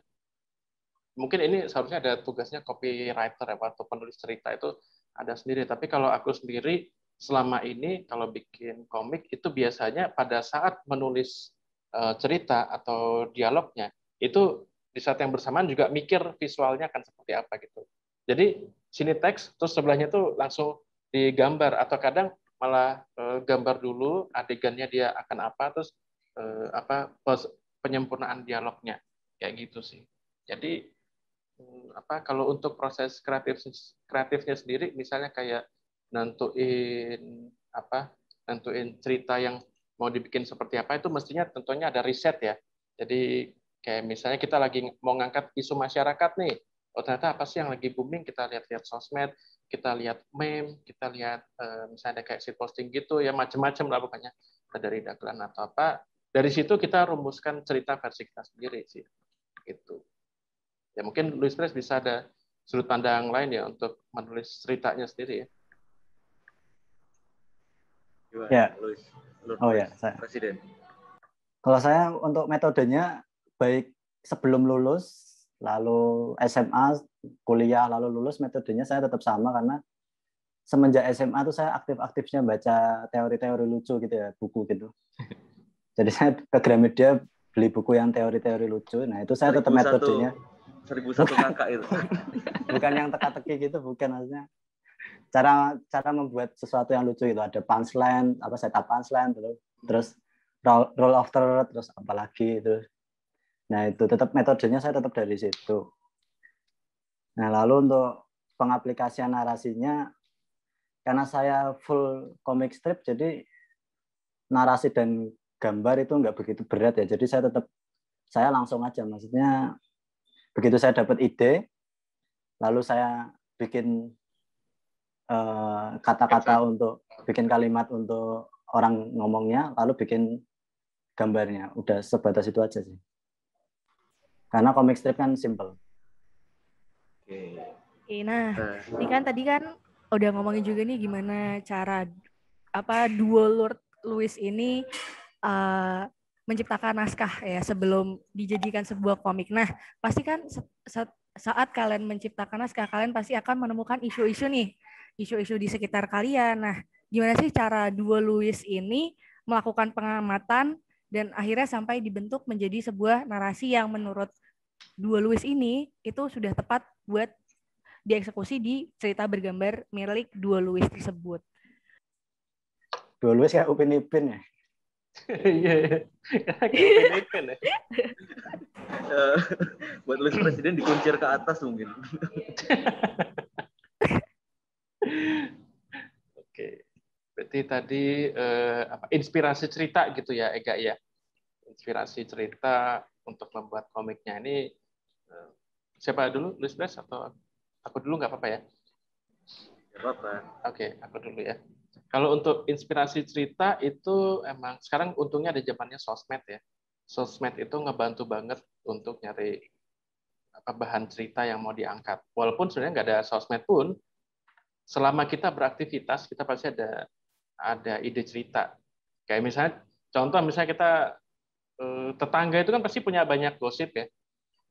mungkin ini seharusnya ada tugasnya copywriter atau penulis cerita itu ada sendiri. Tapi kalau aku sendiri selama ini kalau bikin komik itu biasanya pada saat menulis cerita atau dialognya itu di saat yang bersamaan juga mikir visualnya akan seperti apa gitu. Jadi sini teks, terus sebelahnya tuh langsung digambar, atau kadang malah gambar dulu adegannya dia akan apa, terus penyempurnaan dialognya kayak gitu sih. Jadi kalau untuk proses kreatifnya sendiri, misalnya kayak nentuin cerita yang mau dibikin seperti apa, itu mestinya tentunya ada riset ya. Jadi kayak misalnya kita lagi mau ngangkat isu masyarakat nih, ternyata apa sih yang lagi booming, kita lihat-lihat sosmed, kita lihat meme, kita lihat misalnya kayak shit posting gitu ya, macam-macam lah pokoknya, dari dagelan atau apa. Dari situ kita rumuskan cerita versi kita sendiri sih, gitu. Ya mungkin Luis Pres bisa ada sudut pandang lain ya untuk menulis ceritanya sendiri ya. Gimana, Ya. Luis? Presiden. Kalau saya untuk metodenya baik sebelum lulus, lalu SMA, kuliah, lalu lulus, metodenya saya tetap sama karena semenjak SMA tuh saya aktif-aktifnya baca teori-teori lucu gitu ya, buku gitu. Jadi saya ke Gramedia beli buku yang teori-teori lucu. Nah itu saya tetap metodenya. 1001 kakak itu. Bukan yang teka-teki gitu, bukan, maksudnya cara membuat sesuatu yang lucu itu ada punchline, setup punchline, terus roll after, terus apalagi itu. Nah itu tetap metodenya saya tetap dari situ. Nah lalu untuk pengaplikasian narasinya, karena saya full comic strip, jadi narasi dan gambar itu nggak begitu berat ya. Jadi saya langsung aja, maksudnya begitu saya dapat ide, lalu saya bikin kata-kata untuk bikin kalimat untuk orang ngomongnya, lalu bikin gambarnya. Udah sebatas itu aja sih. Karena comic strip kan simple. Nah, ini kan tadi kan udah ngomongin juga nih gimana cara duo Lord Luis ini menciptakan naskah ya sebelum dijadikan sebuah komik. Nah, pasti kan saat kalian menciptakan naskah, kalian pasti akan menemukan isu-isu di sekitar kalian. Nah, gimana sih cara duo Luis ini melakukan pengamatan dan akhirnya sampai dibentuk menjadi sebuah narasi yang menurut duo Luis ini itu sudah tepat buat dieksekusi di cerita bergambar milik duo Luis tersebut. Duo Luis kayak Upin Ipin ya. Iya, kayak Upin ya. Buat Luis Presiden dikuncir ke atas mungkin. Oke, berarti tadi inspirasi cerita gitu ya, Ega ya. Inspirasi cerita untuk membuat komiknya ini siapa dulu, Luis Pres atau aku dulu, nggak apa-apa ya? Nggak apa-apa. Oke, aku dulu ya. Kalau untuk inspirasi cerita itu emang sekarang untungnya ada zamannya sosmed ya. Sosmed itu ngebantu banget untuk nyari bahan cerita yang mau diangkat. Walaupun sebenarnya nggak ada sosmed pun, selama kita beraktivitas kita pasti ada ide cerita. Kayak misalnya contoh misalnya kita tetangga itu kan pasti punya banyak gosip ya.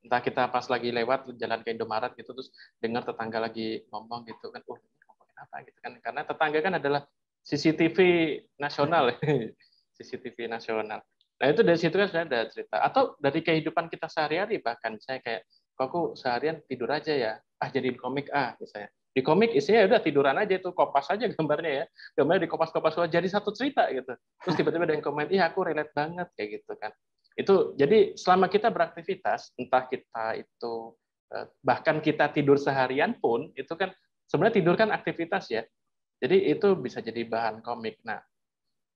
Entah kita pas lagi lewat jalan ke Indomaret gitu terus dengar tetangga lagi ngomong gitu kan, ngomongin apa gitu kan. Karena tetangga kan adalah CCTV nasional. CCTV nasional. Nah, itu dari situ kan sudah ada cerita. Atau dari kehidupan kita sehari-hari bahkan misalnya kayak kok aku seharian tidur aja ya. Jadiin komik misalnya. Di komik isinya udah tiduran aja itu, kopas aja gambarnya ya. Gambarnya dikopas-kopas jadi satu cerita gitu. Terus tiba-tiba ada yang komen, "Ih, aku relate banget," kayak gitu kan. Itu jadi selama kita beraktivitas, entah kita itu bahkan kita tidur seharian pun itu kan sebenarnya tidur kan aktivitas ya. Jadi itu bisa jadi bahan komik. Nah,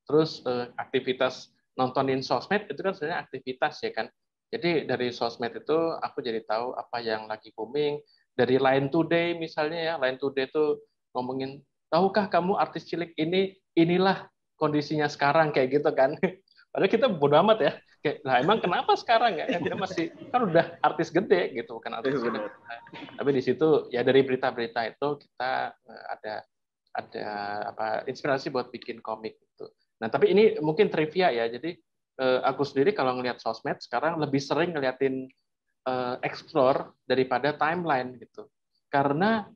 terus aktivitas nontonin sosmed itu kan sebenarnya aktivitas ya kan. Jadi dari sosmed itu aku jadi tahu apa yang lagi booming. Dari Line Today misalnya ya, Line Today itu ngomongin, tahukah kamu artis cilik inilah kondisinya sekarang kayak gitu kan. Padahal kita bodo amat ya. Kayak, nah emang kenapa sekarang ya? Dia masih kan udah artis gede gitu, bukan artis gede. Tapi di situ ya dari berita-berita itu kita ada inspirasi buat bikin komik gitu. Nah, tapi ini mungkin trivia ya. Jadi aku sendiri kalau ngelihat sosmed sekarang lebih sering ngeliatin explore daripada timeline gitu. Karena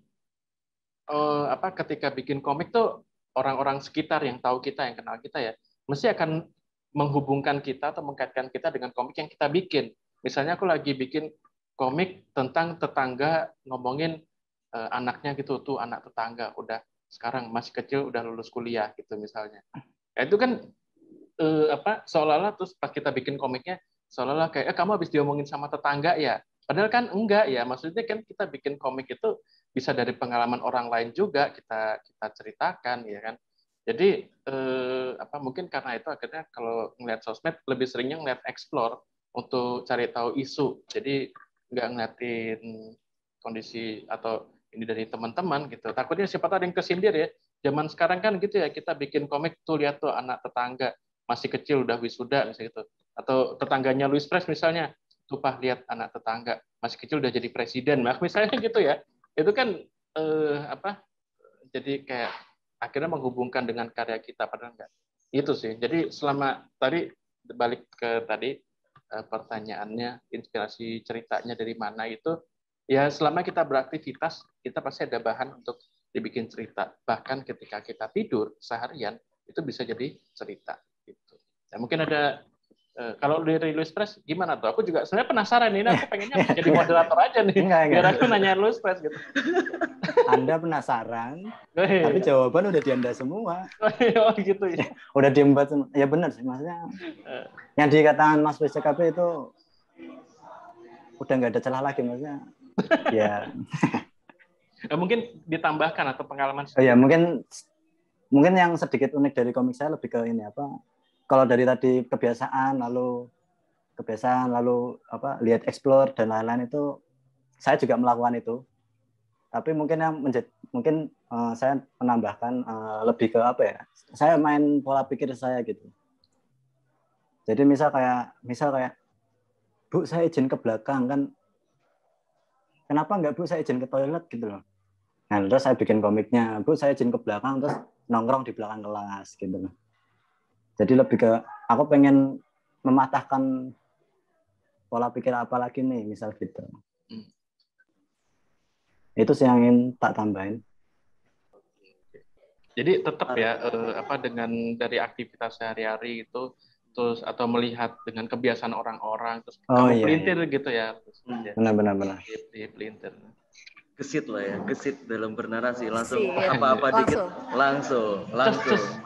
ketika bikin komik tuh orang-orang sekitar yang tahu kita, yang kenal kita ya, mesti akan menghubungkan kita atau mengkaitkan kita dengan komik yang kita bikin. Misalnya aku lagi bikin komik tentang tetangga ngomongin anaknya gitu, tuh anak tetangga udah sekarang masih kecil udah lulus kuliah gitu misalnya. Ya, itu kan seolah-olah terus pas kita bikin komiknya seolah-olah kayak kamu habis diomongin sama tetangga ya. Padahal kan enggak ya, maksudnya kan kita bikin komik itu bisa dari pengalaman orang lain juga kita ceritakan ya kan. Jadi mungkin karena itu akhirnya kalau ngeliat sosmed lebih seringnya ngeliat explore untuk cari tahu isu. Jadi nggak ngeliatin kondisi atau ini dari teman-teman gitu. Takutnya siapa tahu ada yang kesindir ya. Zaman sekarang kan gitu ya, kita bikin komik tuh lihat tuh anak tetangga masih kecil udah wisuda misalnya gitu. Atau tetangganya Luis Pres misalnya, tuh Pak lihat anak tetangga masih kecil udah jadi presiden. Nah, misalnya gitu ya. Itu kan jadi kayak akhirnya menghubungkan dengan karya kita padahal enggak. Itu sih. Jadi selama tadi balik ke tadi pertanyaannya inspirasi ceritanya dari mana itu ya selama kita beraktivitas kita pasti ada bahan untuk dibikin cerita. Bahkan ketika kita tidur seharian itu bisa jadi cerita gitu. Ya, mungkin ada kalau dari Luis Pres gimana tuh? Aku juga sebenarnya penasaran ini, aku pengennya jadi moderator aja nih. Biar aku nanya Luis Pres gitu. Anda penasaran, tapi jawaban udah di Anda semua. Oh gitu ya. Udah diembat semua. Ya benar sih, maksudnya yang dikatakan Mas Luis CKB itu udah nggak ada celah lagi, maksudnya. Ya. Mungkin ditambahkan atau pengalaman. Oh ya, mungkin yang sedikit unik dari komik saya lebih ke ini kalau dari tadi kebiasaan lalu lihat explore dan lain-lain itu saya juga melakukan itu. Tapi mungkin saya menambahkan lebih ke saya main pola pikir saya gitu. Jadi misal kayak Bu, saya izin ke belakang kan. Kenapa enggak Bu, saya izin ke toilet gitu loh. Nah, terus saya bikin komiknya, Bu, saya izin ke belakang terus nongkrong di belakang kelas gitu loh. Jadi lebih ke aku pengen mematahkan pola pikir apa lagi nih, misal gitu. Itu sih yang ingin tak tambahin. Jadi tetap ya dengan dari aktivitas sehari-hari itu terus atau melihat dengan kebiasaan orang-orang terus kamu pelintir gitu ya. Benar. Di pelintir. Gesit lah ya, gesit dalam bernarasi langsung apa-apa dikit langsung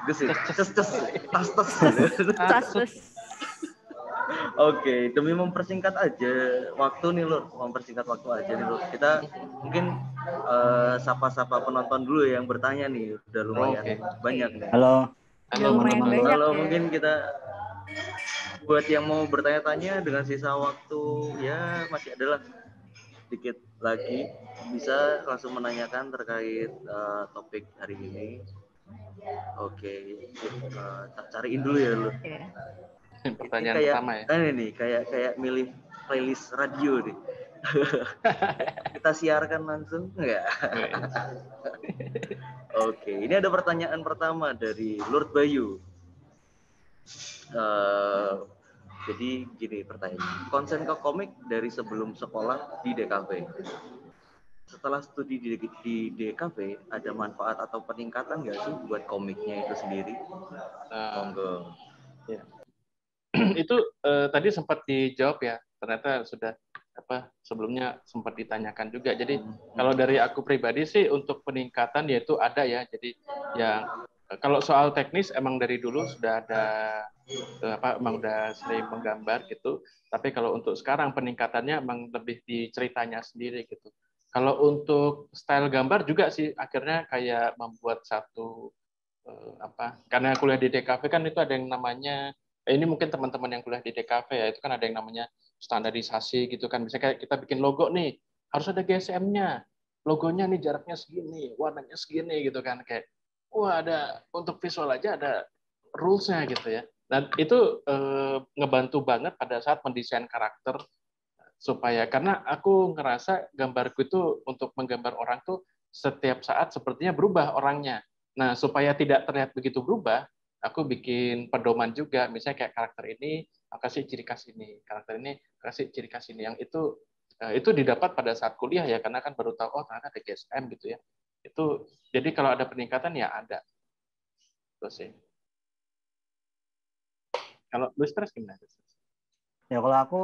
gesit tas. Oke, demi mempersingkat aja waktu nih Lur, kita mungkin sapa-sapa penonton dulu yang bertanya nih, udah lumayan banyak nih. Halo Mungkin kita buat yang mau bertanya-tanya dengan sisa waktu ya masih adalah sedikit lagi bisa langsung menanyakan terkait topik hari ini. Oke, cariin dulu ya lu. Pertanyaan pertama ya. Ini kayak milih playlist radio nih. Kita siarkan langsung enggak? Oke, ini ada pertanyaan pertama dari Lord Bayu. Jadi gini pertanyaan, konsen ke komik dari sebelum sekolah di DKV. Setelah studi di DKV, ada manfaat atau peningkatan nggak sih buat komiknya itu sendiri? Monggo. Ya. Itu tadi sempat dijawab ya, ternyata sudah sebelumnya sempat ditanyakan juga. Jadi kalau dari aku pribadi sih untuk peningkatan yaitu ada ya. Jadi yang kalau soal teknis emang dari dulu sudah ada emang udah sering menggambar gitu. Tapi kalau untuk sekarang peningkatannya emang lebih di ceritanya sendiri gitu. Kalau untuk style gambar juga sih akhirnya kayak membuat satu karena kuliah di DKV kan itu ada yang namanya ini mungkin teman-teman yang kuliah di DKV ya itu kan ada yang namanya standarisasi gitu kan. Misalnya kayak kita bikin logo nih harus ada GSM-nya. Logonya nih jaraknya segini, warnanya segini gitu kan kayak wah ada untuk visual aja ada rules-nya gitu ya. Dan itu ngebantu banget pada saat mendesain karakter supaya karena aku ngerasa gambarku itu untuk menggambar orang tuh setiap saat sepertinya berubah orangnya. Nah, supaya tidak terlihat begitu berubah, aku bikin pedoman juga. Misalnya kayak karakter ini kasih ciri khas ini, karakter ini kasih ciri khas ini. Yang itu didapat pada saat kuliah ya karena kan baru tahu ternyata ada GSM gitu ya. Itu jadi kalau ada peningkatan ya ada. Terus sih. Kalau Luis Pres gimana? Ya kalau aku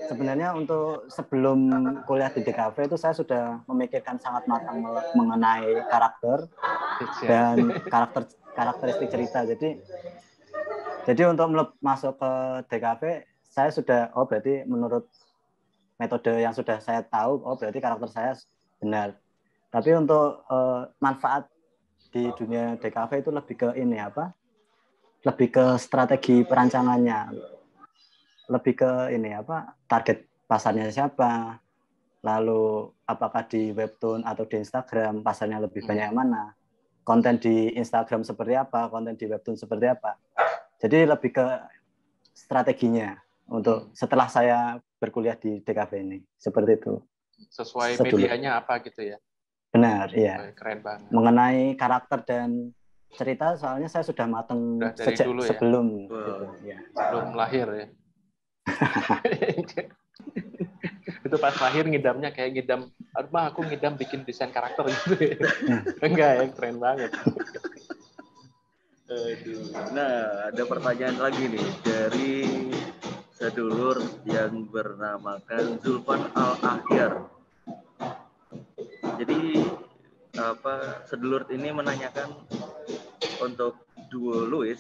sebenarnya untuk sebelum kuliah di DKV itu saya sudah memikirkan sangat matang mengenai karakter dan karakteristik cerita. Jadi untuk masuk ke DKV saya sudah, oh berarti menurut metode yang sudah saya tahu, oh berarti karakter saya benar. Tapi untuk manfaat di dunia DKV itu lebih ke ini apa? Lebih ke strategi perancangannya, lebih ke ini apa? Target pasarnya siapa, lalu apakah di webtoon atau di Instagram pasarnya lebih banyak yang mana, konten di Instagram seperti apa, konten di webtoon seperti apa. Jadi lebih ke strateginya untuk setelah saya berkuliah di DKV ini, seperti itu. Sesuai medianya apa gitu ya? Benar, iya. Keren banget. Mengenai karakter dan cerita, soalnya saya sudah matang sejak dulu sebelum ya? Gitu, ya. Sebelum lahir ya. Itu pas lahir ngidamnya kayak ngidam, aku ngidam bikin desain karakter gitu. Enggak ya, keren banget. Nah, ada pertanyaan lagi nih dari sedulur yang bernamakan Zulfan Al-Akhir. Jadi sedulur ini menanyakan untuk duo Louis,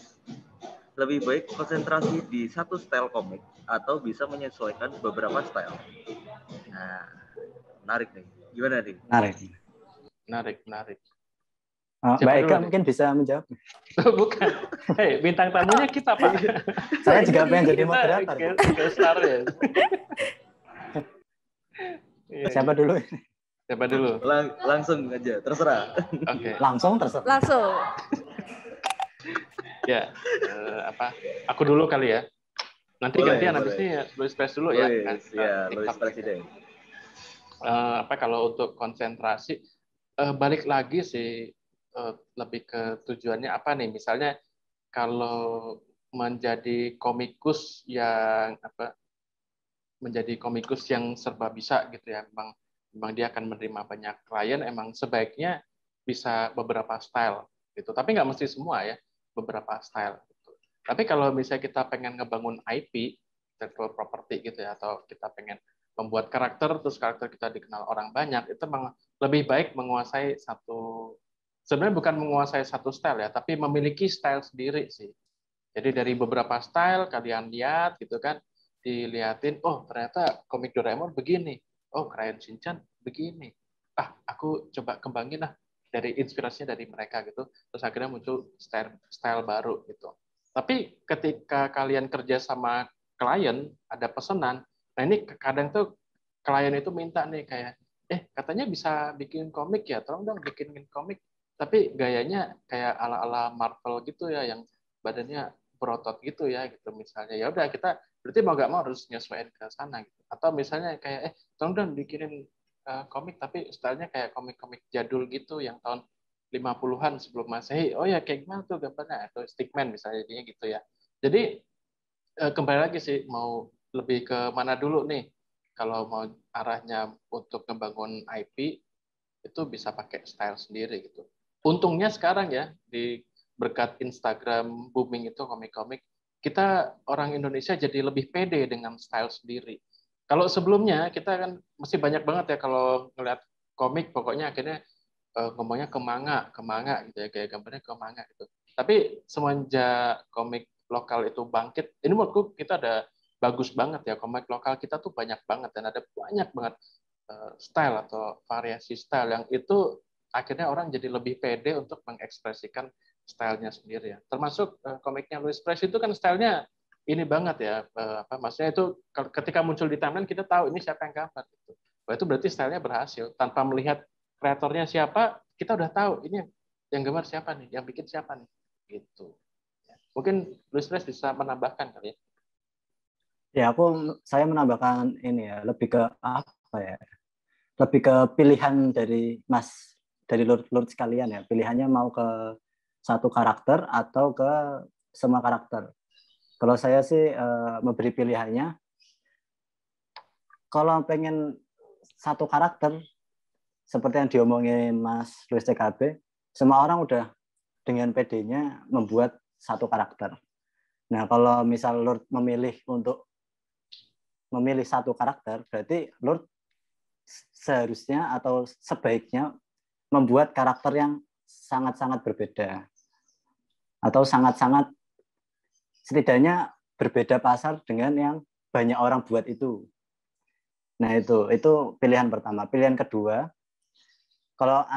lebih baik konsentrasi di satu style komik atau bisa menyesuaikan beberapa style. Nah, menarik nih. Gimana nih? Menarik. Mbak Eka mungkin bisa menjawab. Bukan. Hei, bintang tamunya kita, Pak. Saya juga pengen jadi moderator. Siapa dulu? Langsung aja, terserah. Oke. Langsung terserah. Langsung. Ya, aku dulu kali ya. Nanti gantian habis ini Louis Press dulu ya. Louis Presiden. Kalau untuk konsentrasi, balik lagi sih, lebih ke tujuannya apa nih? Misalnya kalau menjadi komikus yang serba bisa gitu ya, memang dia akan menerima banyak klien, emang sebaiknya bisa beberapa style gitu. Tapi nggak mesti semua ya, beberapa style gitu. Tapi kalau misalnya kita pengen ngebangun IP, intellectual property gitu ya, atau kita pengen membuat karakter, terus karakter kita dikenal orang banyak, itu memang lebih baik menguasai sebenarnya bukan menguasai satu style ya, tapi memiliki style sendiri sih. Jadi dari beberapa style kalian lihat gitu kan, dilihatin, oh ternyata komik Doraemon begini, oh Crayon Shinchan begini, aku coba kembangin lah dari inspirasinya dari mereka gitu, terus akhirnya muncul style baru gitu. Tapi ketika kalian kerja sama klien, ada pesanan, nah ini kadang tuh klien itu minta nih kayak, katanya bisa bikin komik ya, tolong dong bikinin komik, tapi gayanya kayak ala-ala Marvel gitu ya, yang badannya berotot gitu ya, gitu misalnya. Ya udah kita berarti mau nggak mau harus nyesuaiin ke sana gitu. Atau misalnya kayak, tolong dong bikinin komik tapi stylenya kayak komik-komik jadul gitu yang tahun 50-an sebelum Masehi. Oh ya kayak gimana tuh gambarnya? Atau Stickman misalnya gitu ya. Jadi kembali lagi sih, mau lebih ke mana dulu nih? Kalau mau arahnya untuk membangun IP, itu bisa pakai style sendiri gitu. Untungnya sekarang ya, berkat Instagram booming itu komik-komik, kita orang Indonesia jadi lebih pede dengan style sendiri. Kalau sebelumnya kita kan mesti banyak banget ya kalau ngeliat komik, pokoknya akhirnya ngomongnya ke manga gitu ya, kayak gambarnya ke manga gitu. Tapi semenjak komik lokal itu bangkit, ini menurutku kita ada bagus banget ya, komik lokal kita tuh banyak banget dan ada banyak banget style atau variasi style yang itu akhirnya orang jadi lebih pede untuk mengekspresikan stylenya sendiri ya. Termasuk komiknya Louis Press itu kan stylenya ini banget ya, maksudnya itu ketika muncul di timeline kita tahu ini siapa yang gambar gitu. Itu berarti stylenya berhasil tanpa melihat kreatornya siapa, kita udah tahu ini yang gambar siapa nih, yang bikin siapa nih gitu. Mungkin Louis Press bisa menambahkan kali ya. Ya, saya menambahkan ini ya, lebih ke apa ya? Lebih ke pilihan dari Lord sekalian ya. Pilihannya mau ke satu karakter atau ke semua karakter. Kalau saya sih memberi pilihannya, kalau pengen satu karakter seperti yang diomongin Mas Louis CKB, semua orang udah dengan PD-nya membuat satu karakter. Nah, kalau misal Lord memilih untuk memilih satu karakter, berarti Lord seharusnya atau sebaiknya membuat karakter yang sangat-sangat berbeda. Atau sangat-sangat setidaknya berbeda pasar dengan yang banyak orang buat itu. Nah itu pilihan pertama. Pilihan kedua, kalau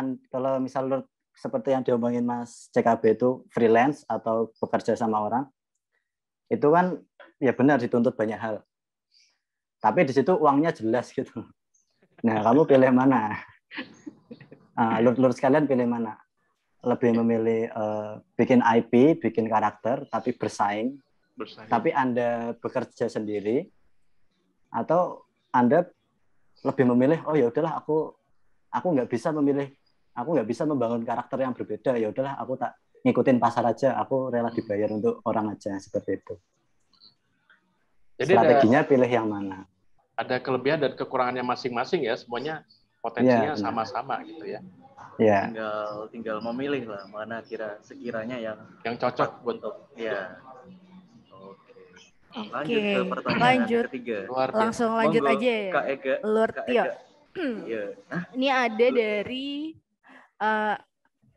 misal seperti yang diomongin Mas CKB itu freelance atau bekerja sama orang, itu kan ya benar dituntut banyak hal. Tapi di situ uangnya jelas gitu. Nah, kamu pilih mana? Lur sekalian pilih mana? Lebih memilih bikin IP, bikin karakter, tapi bersaing. Tapi Anda bekerja sendiri, atau Anda lebih memilih, oh ya udahlah aku nggak bisa memilih, aku nggak bisa membangun karakter yang berbeda, ya udahlah aku tak ngikutin pasar aja, aku rela dibayar untuk orang aja, seperti itu. Jadi strateginya pilih yang mana? Ada kelebihan dan kekurangannya masing-masing ya, semuanya potensinya sama-sama gitu ya. Ya. Tinggal memilih lah mana sekiranya yang cocok untuk ya. Oke. Lanjut ke pertanyaan ketiga. Langsung lanjut aja ya. Kak Ega. Lord Tio. Ya. Ini ada dari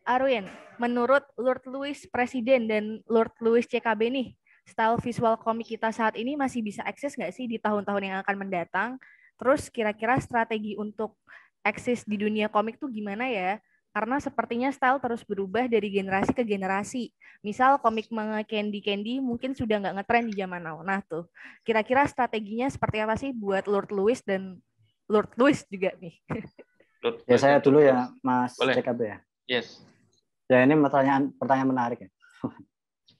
Arwin. Menurut Lord Louis Presiden dan Lord Louis CKB nih, style visual komik kita saat ini masih bisa eksis nggak sih di tahun-tahun yang akan mendatang? Terus kira-kira strategi untuk eksis di dunia komik tuh gimana ya? Karena sepertinya style terus berubah dari generasi ke generasi. Misal komik manga Candy mungkin sudah nggak ngetren di zaman now. Nah tuh, kira-kira strateginya seperti apa sih buat Lord Louis dan Lord Louis juga nih? Ya saya dulu ya, Mas CKB ya. Yes. Ya ini pertanyaan menarik ya.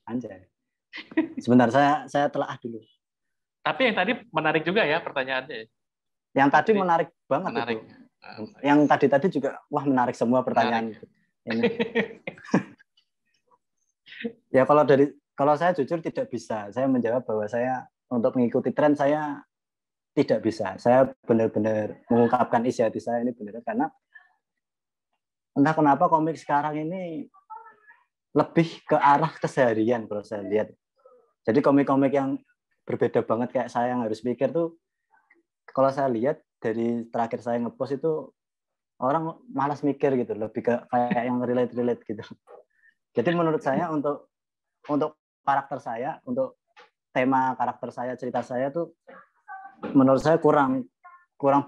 Anjay. Sebentar, saya telah dulu. Tapi yang tadi menarik juga ya pertanyaannya. Yang tadi menarik banget. Menarik. Itu. Yang tadi juga, wah menarik semua pertanyaan ini. Ya kalau saya jujur tidak bisa. Saya menjawab bahwa saya untuk mengikuti tren saya tidak bisa. Saya benar-benar mengungkapkan isi hati saya ini benar, karena entah kenapa komik sekarang ini lebih ke arah keseharian kalau saya lihat. Jadi komik-komik yang berbeda banget kayak saya yang harus mikir tuh, kalau saya lihat dari terakhir saya ngepost itu orang malas mikir gitu, lebih ke kayak yang relate gitu. Jadi menurut saya untuk karakter saya, untuk tema karakter saya, cerita saya tuh menurut saya kurang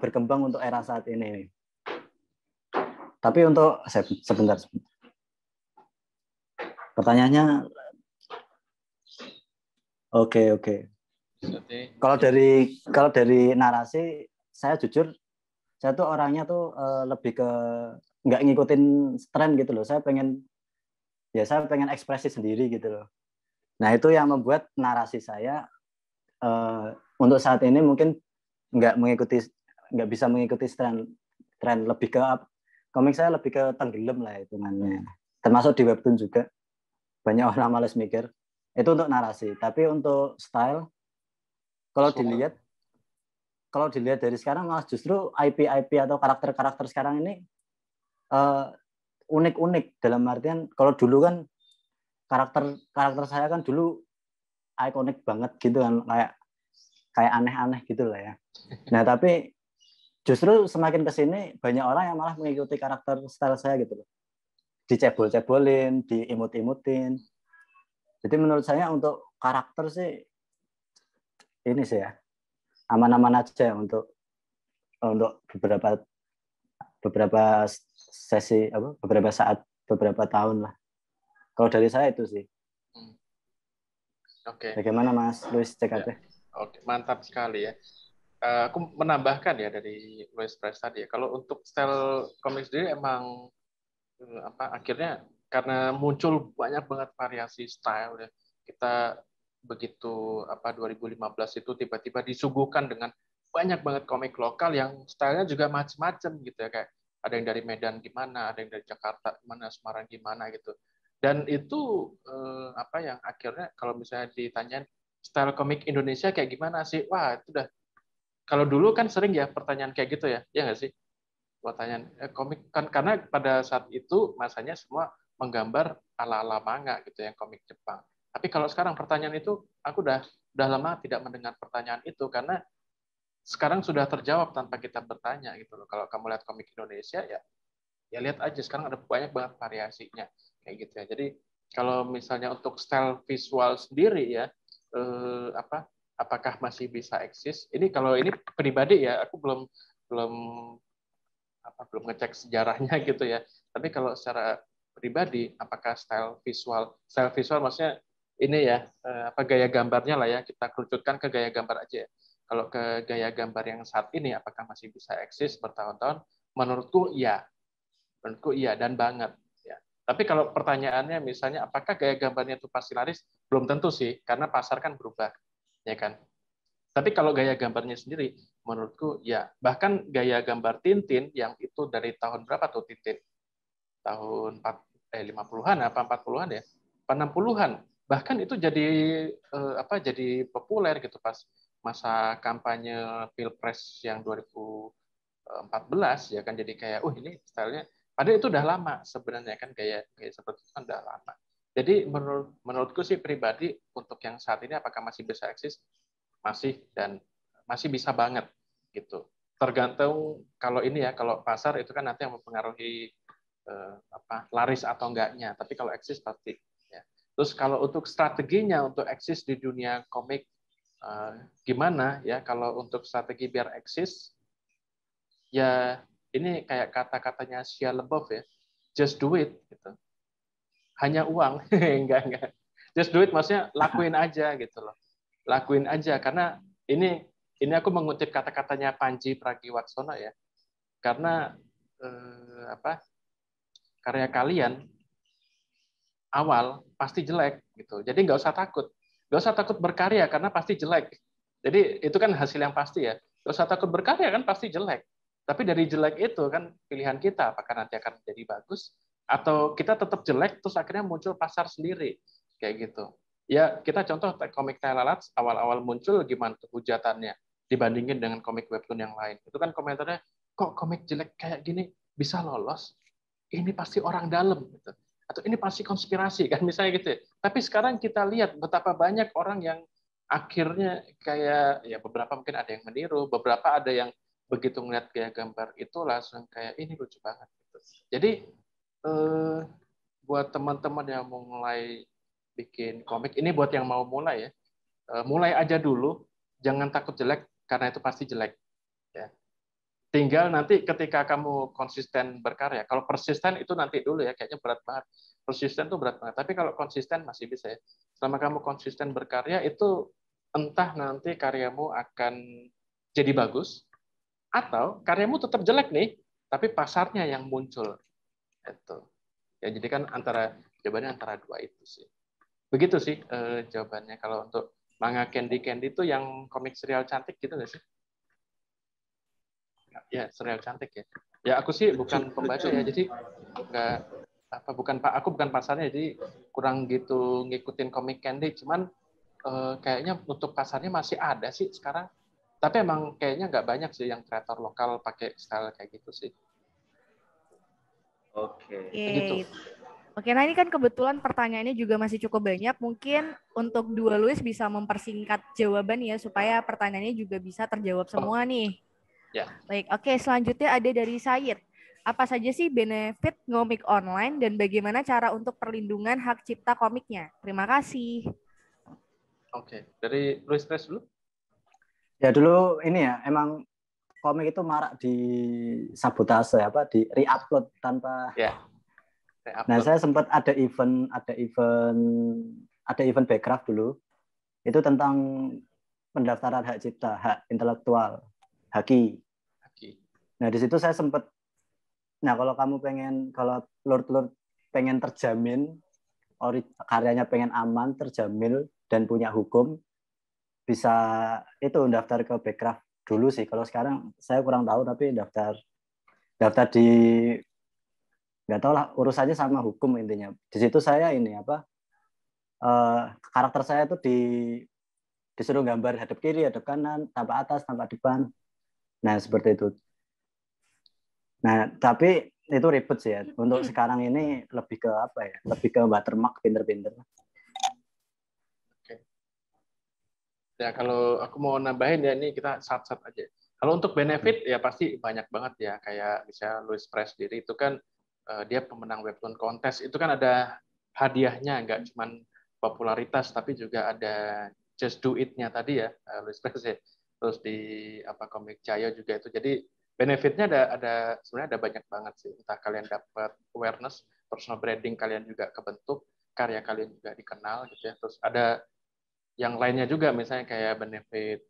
berkembang untuk era saat ini. Tapi untuk sebentar. Pertanyaannya Oke. Kalau dari narasi, saya jujur, saya tuh orangnya tuh lebih ke nggak ngikutin tren gitu loh. Saya pengen ekspresi sendiri gitu loh. Nah itu yang membuat narasi saya untuk saat ini mungkin nggak bisa mengikuti tren, lebih ke komik saya lebih ke tenggelam lah hitungannya. Termasuk di webtoon juga banyak orang malas mikir. Itu untuk narasi, tapi untuk style kalau dilihat dari sekarang malah justru IP atau karakter sekarang ini unik dalam artian, kalau dulu kan karakter saya kan dulu ikonik banget gitu kan, kayak aneh-aneh gitu lah ya. Nah tapi justru semakin kesini banyak orang yang malah mengikuti karakter style saya gitu loh, dicebol-cebolin, diimut-imutin. Jadi menurut saya untuk karakter sih ini sih ya, aman-aman aja untuk beberapa sesi, beberapa saat, beberapa tahun lah. Kalau dari saya itu sih. Oke. Bagaimana Mas Louis CKB? Ya. Oke, mantap sekali ya. Aku menambahkan ya dari Louis Press tadi ya. Kalau untuk style komik sendiri emang akhirnya karena muncul banyak banget variasi style ya. Kita begitu 2015 itu tiba-tiba disuguhkan dengan banyak banget komik lokal yang stylenya juga macam-macam gitu ya, kayak ada yang dari Medan gimana, ada yang dari Jakarta gimana, Semarang gimana gitu. Dan itu yang akhirnya kalau misalnya ditanyain style komik Indonesia kayak gimana sih? Wah, itu udah, kalau dulu kan sering ya pertanyaan kayak gitu ya. Ya nggak sih? Pertanyaan komik kan, karena pada saat itu masanya semua menggambar ala-ala manga gitu, yang komik Jepang. Tapi kalau sekarang pertanyaan itu, aku udah lama tidak mendengar pertanyaan itu, karena sekarang sudah terjawab tanpa kita bertanya gitu loh. Kalau kamu lihat komik Indonesia ya lihat aja, sekarang ada banyak banget variasinya kayak gitu ya. Jadi kalau misalnya untuk style visual sendiri ya, apakah masih bisa eksis? Ini kalau ini pribadi ya, aku belum ngecek sejarahnya gitu ya. Tapi kalau secara pribadi, apakah style visual maksudnya ini ya, gaya gambarnya lah ya, kita kerucutkan ke gaya gambar aja ya. Kalau ke gaya gambar yang saat ini, apakah masih bisa eksis bertahun-tahun? Menurutku iya dan banget. Ya. Tapi kalau pertanyaannya misalnya, apakah gaya gambarnya itu pasti laris? Belum tentu sih, karena pasar kan berubah, ya kan. Tapi kalau gaya gambarnya sendiri, menurutku ya. Bahkan gaya gambar Tintin yang itu dari tahun berapa tuh Tintin? Tahun 50-an apa 40-an ya? 60-an. Bahkan itu jadi populer gitu pas masa kampanye Pilpres yang 2014 ya kan, jadi kayak ini stylenya. Padahal itu udah lama sebenarnya kan, gaya seperti itu kan udah lama. Jadi menurutku sih pribadi untuk yang saat ini apakah masih bisa eksis? Masih, dan masih bisa banget gitu. Tergantung kalau ini ya, kalau pasar itu kan nanti yang mempengaruhi laris atau enggaknya. Tapi kalau eksis pasti. Ya. Terus kalau untuk strateginya untuk eksis di dunia komik gimana ya? Kalau untuk strategi biar eksis, ya ini kayak kata-katanya Shia LaBeouf ya, just do it gitu. Hanya uang, enggak. Just do it maksudnya lakuin aja gitu loh. Lakuin aja, karena ini aku mengutip kata-katanya Panji Pragiwaksono ya, karena karya kalian awal pasti jelek gitu, jadi nggak usah takut berkarya karena pasti jelek. Jadi itu kan hasil yang pasti ya, nggak usah takut berkarya kan pasti jelek. Tapi dari jelek itu kan pilihan kita, apakah nanti akan menjadi bagus atau kita tetap jelek terus akhirnya muncul pasar sendiri kayak gitu. Ya, kita contoh komik Telalat awal-awal muncul gimana tuh hujatannya dibandingin dengan komik webtoon yang lain. Itu kan komentarnya, kok komik jelek kayak gini bisa lolos? Ini pasti orang dalam gitu. Atau ini pasti konspirasi kan misalnya gitu ya. Tapi sekarang kita lihat betapa banyak orang yang akhirnya kayak ya beberapa mungkin ada yang meniru, beberapa ada yang begitu ngeliat gaya gambar itu langsung kayak ini lucu banget gitu. Jadi buat teman-teman yang mau mulai bikin komik, ini buat yang mau mulai ya, mulai aja dulu, jangan takut jelek karena itu pasti jelek. Ya. Tinggal nanti ketika kamu konsisten berkarya, kalau persisten itu nanti dulu ya, kayaknya berat banget. Persisten itu berat banget, tapi kalau konsisten masih bisa ya. Selama kamu konsisten berkarya itu entah nanti karyamu akan jadi bagus, atau karyamu tetap jelek nih, tapi pasarnya yang muncul. Itu. Ya, jadi kan jawabannya antara dua itu sih. Begitu sih jawabannya. Kalau untuk manga Candy itu yang komik serial cantik gitu nggak sih? Ya, serial cantik ya. Ya aku sih bukan pembaca ya, jadi aku bukan pasarnya, jadi kurang gitu ngikutin komik Candy. Cuman kayaknya untuk pasarnya masih ada sih sekarang. Tapi emang kayaknya nggak banyak sih yang kreator lokal pakai style kayak gitu sih. Oke. Gitu. Oke, nah ini kan kebetulan pertanyaannya juga masih cukup banyak. Mungkin untuk Dua Luis bisa mempersingkat jawaban ya, supaya pertanyaannya juga bisa terjawab semua nih. Ya. Baik, oke, selanjutnya ada dari Said. Apa saja sih benefit komik online dan bagaimana cara untuk perlindungan hak cipta komiknya? Terima kasih. Oke, dari Luis Tres dulu. Ya dulu ini ya, emang komik itu marak di sabotase di re-upload tanpa. Ya. Nah, saya sempat ada event Backcraft dulu. Itu tentang pendaftaran hak cipta, hak intelektual, haki. Nah, di situ saya sempat, kalau Lord pengen terjamin, karyanya pengen aman, terjamin, dan punya hukum, bisa itu daftar ke Backcraft dulu sih. Kalau sekarang saya kurang tahu, tapi daftar di, nggak tahu lah, urusannya sama hukum intinya. Di situ saya karakter saya itu disuruh gambar hadap kiri, hadap kanan, tampak atas, tampak depan. Nah, seperti itu. Nah, tapi itu ribet sih ya. Untuk sekarang ini lebih ke lebih ke watermark pinter-pinter. Oke. Ya, kalau aku mau nambahin ya, ini kita sat-sat aja. Kalau untuk benefit ya pasti banyak banget ya. Kayak misalnya Louis Press sendiri itu kan dia pemenang webtoon kontes. Itu kan ada hadiahnya, nggak cuma popularitas, tapi juga ada Just Do It-nya tadi ya, Louis Press ya. Terus di Komik Jaya juga itu. Jadi benefitnya ada sebenarnya ada banyak banget sih. Entah kalian dapat awareness, personal branding kalian juga kebentuk, karya kalian juga dikenal gitu ya. Terus ada yang lainnya juga, misalnya kayak benefit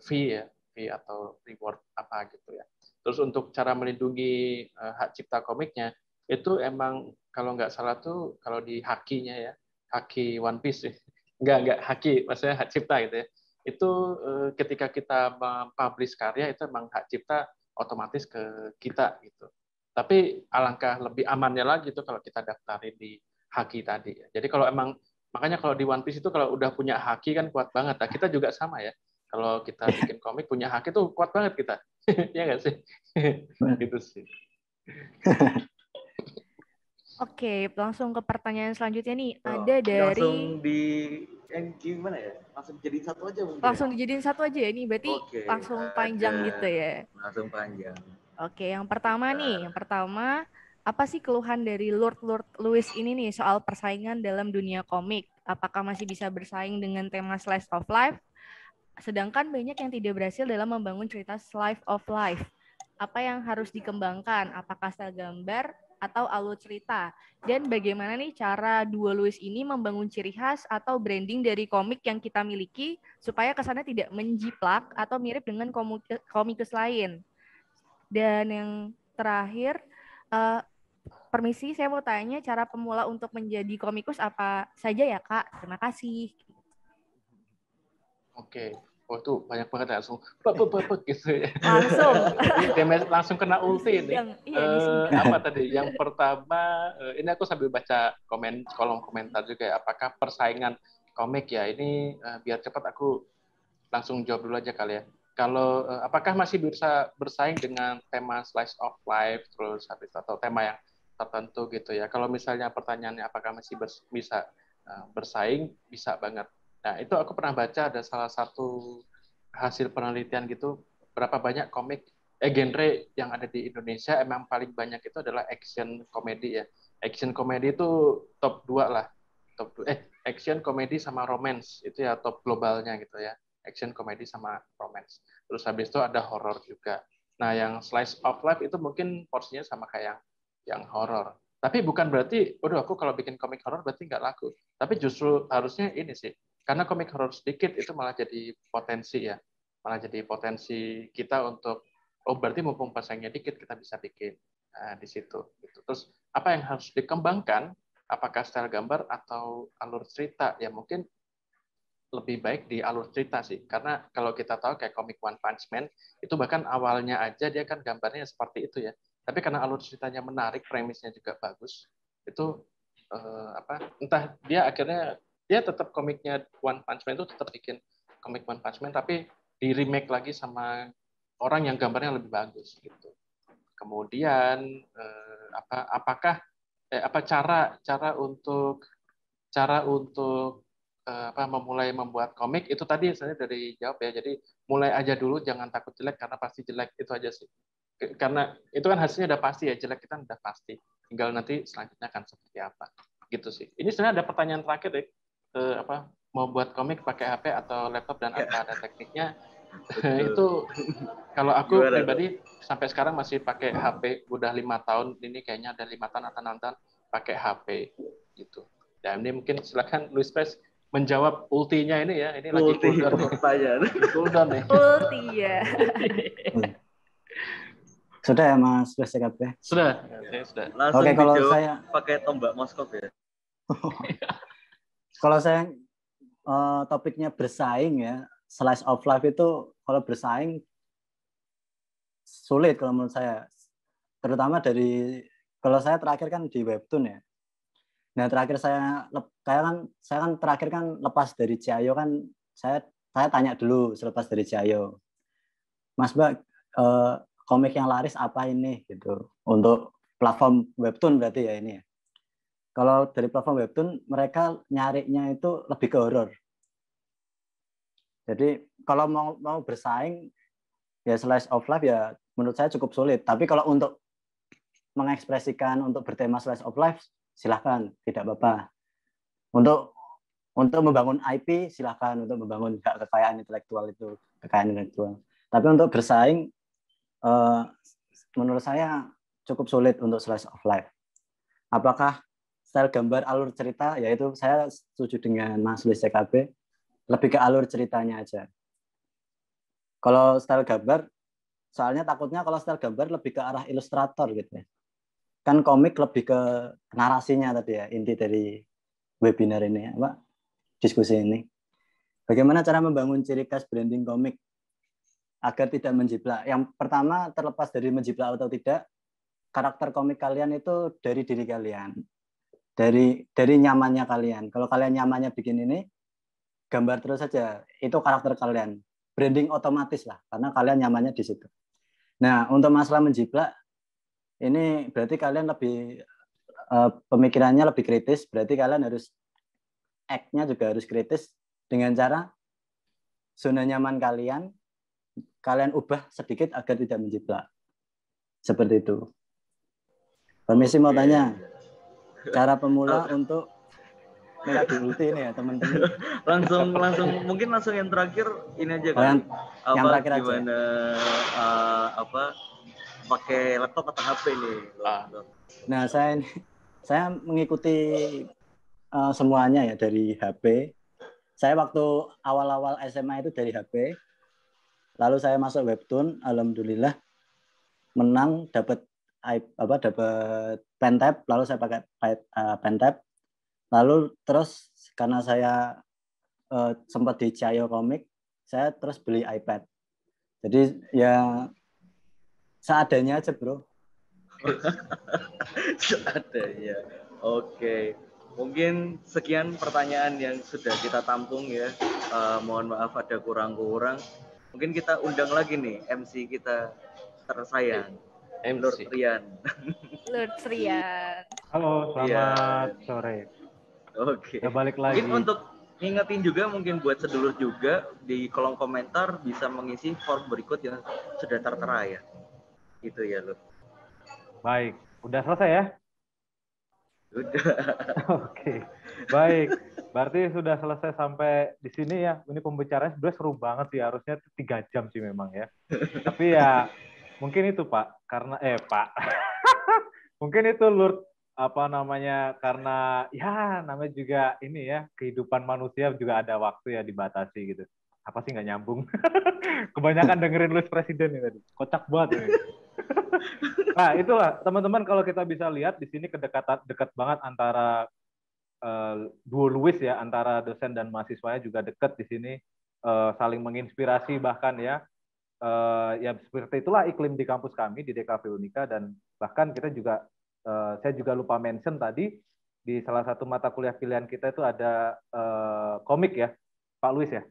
fee ya, fee atau reward apa gitu ya. Terus untuk cara melindungi hak cipta komiknya itu emang kalau nggak salah tuh kalau di Haki-nya ya, Haki One Piece ya. Nggak Haki, maksudnya hak cipta gitu ya. Itu ketika kita mempublish karya itu emang hak cipta otomatis ke kita gitu. Tapi alangkah lebih amannya lagi tuh kalau kita daftarin di Haki tadi. Jadi kalau emang makanya kalau di One Piece itu kalau udah punya Haki kan kuat banget. Nah, kita juga sama ya. Kalau kita bikin komik punya Haki tuh kuat banget kita. Ya nggak sih? Gitu sih. Oke, langsung ke pertanyaan selanjutnya nih. Ada dari langsung di yang gimana ya? Langsung dijadiin satu aja mungkin. Langsung dijadiin satu aja ya ini berarti langsung panjang gitu ya. Langsung panjang. Oke, yang pertama nih, apa sih keluhan dari Lord Louis ini nih soal persaingan dalam dunia komik? Apakah masih bisa bersaing dengan tema slice of life? Sedangkan banyak yang tidak berhasil dalam membangun cerita slice of life. Apa yang harus dikembangkan? Apakah style gambar atau alur cerita? Dan bagaimana nih cara dua Louis ini membangun ciri khas atau branding dari komik yang kita miliki supaya kesannya tidak menjiplak atau mirip dengan komikus lain? Dan yang terakhir, permisi saya mau tanya cara pemula untuk menjadi komikus apa saja ya Kak? Terima kasih. Oke. Oh tuh banyak banget langsung gitu ya. Langsung kena ulti ini. Apa tadi? Yang pertama, ini aku sambil baca kolom komentar juga ya. Apakah persaingan komik ya? Ini biar cepat aku langsung jawab dulu aja kali ya. Kalau apakah masih bisa bersaing dengan tema slice of life terus habis atau tema yang tertentu gitu ya? Kalau misalnya pertanyaannya apakah masih bisa bersaing, bisa banget. Nah, itu aku pernah baca ada salah satu hasil penelitian gitu, berapa banyak komik genre yang ada di Indonesia emang paling banyak itu adalah action komedi ya. Action komedi itu top 2 lah. Action komedi sama romance itu ya top globalnya gitu ya. Action komedi sama romance. Terus habis itu ada horor juga. Nah, yang slice of life itu mungkin porsinya sama kayak yang horor. Tapi bukan berarti, aku kalau bikin komik horor berarti nggak laku. Tapi justru harusnya ini sih, karena komik horor sedikit itu malah jadi potensi ya. Malah jadi potensi kita untuk, berarti mumpung pasangnya dikit kita bisa bikin di situ. Gitu. Terus apa yang harus dikembangkan? Apakah style gambar atau alur cerita? Ya mungkin lebih baik di alur cerita sih. Karena kalau kita tahu kayak komik One Punch Man, itu bahkan awalnya aja dia kan gambarnya seperti itu ya. Tapi karena alur ceritanya menarik, premisnya juga bagus, itu entah dia akhirnya dia tetap komiknya One Punch Man itu tetap bikin komik One Punch Man, tapi di remake lagi sama orang yang gambarnya lebih bagus gitu. Kemudian apakah cara untuk memulai membuat komik itu tadi saya dari jawab ya. Jadi mulai aja dulu, jangan takut jelek karena pasti jelek, itu aja sih. Karena itu kan hasilnya udah pasti ya, jelek kita udah pasti. Tinggal nanti selanjutnya akan seperti apa. Gitu sih. Ini sebenarnya ada pertanyaan terakhir deh. Mau buat komik pakai HP atau laptop dan apa ada tekniknya? Itu kalau aku pribadi sampai sekarang masih pakai HP, udah 5 tahun ini kayaknya ada 5 tahun atau 6 tahun pakai HP gitu. Dan ini mungkin silakan Louis Press menjawab ultinya ini ya. Ini lagi cooldown nih. Ulti ya. Sudah ya Mas PSCKP? Sudah. Oke, kalau saya pakai tombak Moskov ya. Kalau saya topiknya bersaing ya, slice of life itu kalau bersaing sulit kalau menurut saya. Terutama kalau saya terakhir kan di webtoon ya. Nah, terakhir saya kan terakhir kan lepas dari Ciayo kan saya tanya dulu selepas dari Ciayo. Mas Mbak, komik yang laris apa ini gitu. Untuk platform webtoon berarti ya ini ya. Kalau dari platform webtoon mereka nyarinya itu lebih ke horor. Jadi kalau mau bersaing ya slice of life ya menurut saya cukup sulit. Tapi kalau untuk mengekspresikan untuk bertema slice of life silahkan, tidak apa-apa. Untuk Untuk membangun IP silakan, untuk membangun kekayaan intelektual itu kekayaan intelektual. Tapi untuk bersaing menurut saya cukup sulit untuk slice of life. Apakah style gambar alur cerita, yaitu saya setuju dengan Mas Luis CKB, lebih ke alur ceritanya aja. Kalau style gambar, soalnya takutnya kalau style gambar lebih ke arah ilustrator gitu ya. Kan komik lebih ke narasinya tadi ya, inti dari webinar ini, apa, diskusi ini. Bagaimana cara membangun ciri khas branding komik agar tidak menjiplak? Yang pertama, terlepas dari menjiplak atau tidak, karakter komik kalian itu dari diri kalian. Dari nyamannya kalian. Kalau kalian nyamannya bikin ini, gambar terus saja. Itu karakter kalian. Branding otomatis lah, karena kalian nyamannya di situ. Nah, untuk masalah menjiplak, ini berarti kalian lebih, pemikirannya lebih kritis, berarti kalian harus, act-nya juga harus kritis, dengan cara zona nyaman kalian ubah sedikit agar tidak menjiplak. Seperti itu. Permisi mau tanya, cara pemula untuk melagi ulti ini ya teman-teman. langsung mungkin langsung yang terakhir ini aja kan. Yang terakhir gimana aja. Pakai laptop atau HP nih? Nah, saya mengikuti semuanya ya dari HP. Saya waktu awal-awal SMA itu dari HP. Lalu saya masuk webtoon, alhamdulillah menang, dapat pentab, lalu saya pakai pentab. Lalu terus karena saya sempat di Cayo Komik, saya terus beli iPad. Jadi ya seadanya aja, bro. Seadanya. Oke. Mungkin sekian pertanyaan yang sudah kita tampung ya. Mohon maaf ada kurang-kurang. Mungkin kita undang lagi nih MC kita tersayang, Lord Rian. Lord Rian. Halo, selamat sore. Oke. Kita balik lagi. Mungkin untuk ngingetin juga, mungkin buat sedulur juga di kolom komentar bisa mengisi form berikut yang sudah tertera ya. Gitu ya, Lord. Baik, udah selesai ya? Udah. Oke, baik. Berarti sudah selesai sampai di sini ya. Ini pembicaraan sebenarnya seru banget sih. Harusnya 3 jam sih memang ya. Tapi ya mungkin itu Pak, karena Pak. Mungkin itu Lord karena ya namanya juga ini ya, kehidupan manusia juga ada waktu ya dibatasi gitu. Apa sih nggak nyambung? Kebanyakan dengerin Luis Presiden nih tadi. Kocak banget ini. Nah, itulah teman-teman, kalau kita bisa lihat di sini dekat banget antara duo Luis ya, antara dosen dan mahasiswanya juga dekat di sini, saling menginspirasi bahkan ya. Ya seperti itulah iklim di kampus kami di DKV Unika, dan bahkan kita juga saya juga lupa mention tadi di salah satu mata kuliah pilihan kita itu ada komik ya, Pak Luis ya.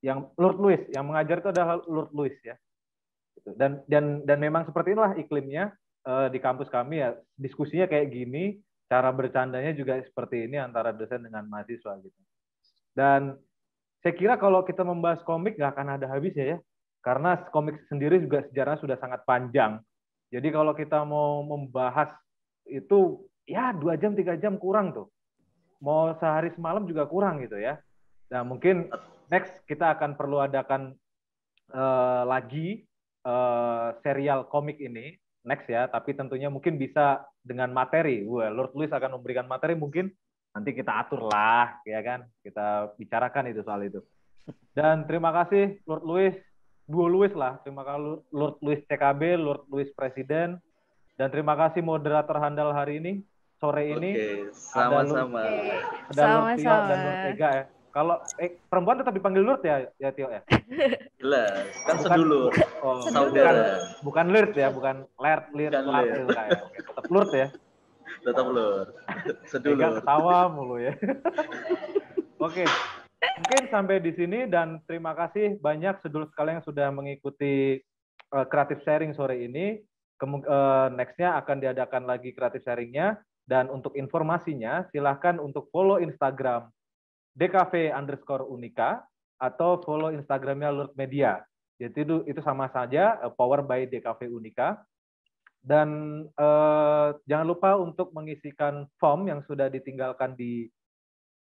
Yang Lord Luis yang mengajar itu adalah Lord Luis ya. Dan memang seperti inilah iklimnya di kampus kami ya, diskusinya kayak gini, cara bercandanya juga seperti ini antara dosen dengan mahasiswa gitu. Dan saya kira kalau kita membahas komik nggak akan ada habisnya ya, karena komik sendiri juga sejarahnya sudah sangat panjang. Jadi kalau kita mau membahas itu ya 2 jam 3 jam kurang tuh, mau sehari semalam juga kurang gitu ya. Nah mungkin next kita akan perlu adakan lagi serial komik ini next ya, tapi tentunya mungkin bisa dengan materi. Lord Luis akan memberikan materi, mungkin nanti kita atur lah ya kan, kita bicarakan itu soal itu. Dan terima kasih Lord Luis, duo Luis lah, terima kasih Lord Luis CKB, Lord Luis Presiden, dan terima kasih moderator handal hari ini sore ini. Sama-sama. Ada Lord Tio dan Lord Ega ya. Kalau perempuan tetap dipanggil Lord ya Tio ya? Jelas, kan sedulur. Saudara. Bukan Lord ya, bukan Lord kayak. Tetap Lord ya. Tetap Lord. Sedulur. Ega ketawa mulu ya. Oke. Mungkin sampai di sini, dan terima kasih banyak sedulur sekalian yang sudah mengikuti creative sharing sore ini. Next-nya akan diadakan lagi creative sharing-nya, dan untuk informasinya silahkan untuk follow Instagram DKV_Unika atau follow Instagramnya Lord Media. Jadi itu sama saja, power by DKV Unika. Dan jangan lupa untuk mengisikan form yang sudah ditinggalkan di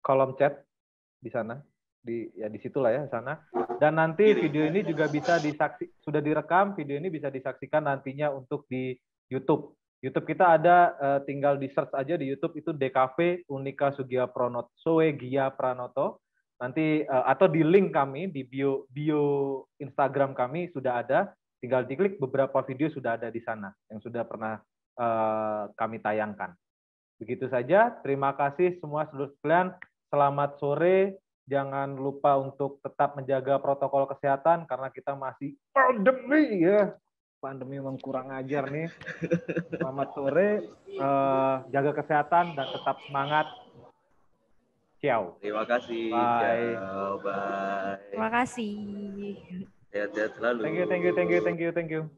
kolom chat di sana. Di situlah ya sana. Dan nanti video ini juga bisa sudah direkam, video ini bisa disaksikan nantinya untuk di YouTube. YouTube kita ada, tinggal di search aja di YouTube itu DKV Unika Soegia Pranoto. Nanti atau di link kami di bio Instagram kami sudah ada. Tinggal diklik, beberapa video sudah ada di sana yang sudah pernah kami tayangkan. Begitu saja. Terima kasih semua seluruh sekalian. Selamat sore. Jangan lupa untuk tetap menjaga protokol kesehatan karena kita masih pandemi ya. Pandemi memang kurang ajar nih. Selamat sore, jaga kesehatan dan tetap semangat. Ciao. Terima kasih. Bye. Ciao, bye. Terima kasih. Sehat-sehat selalu. Thank you.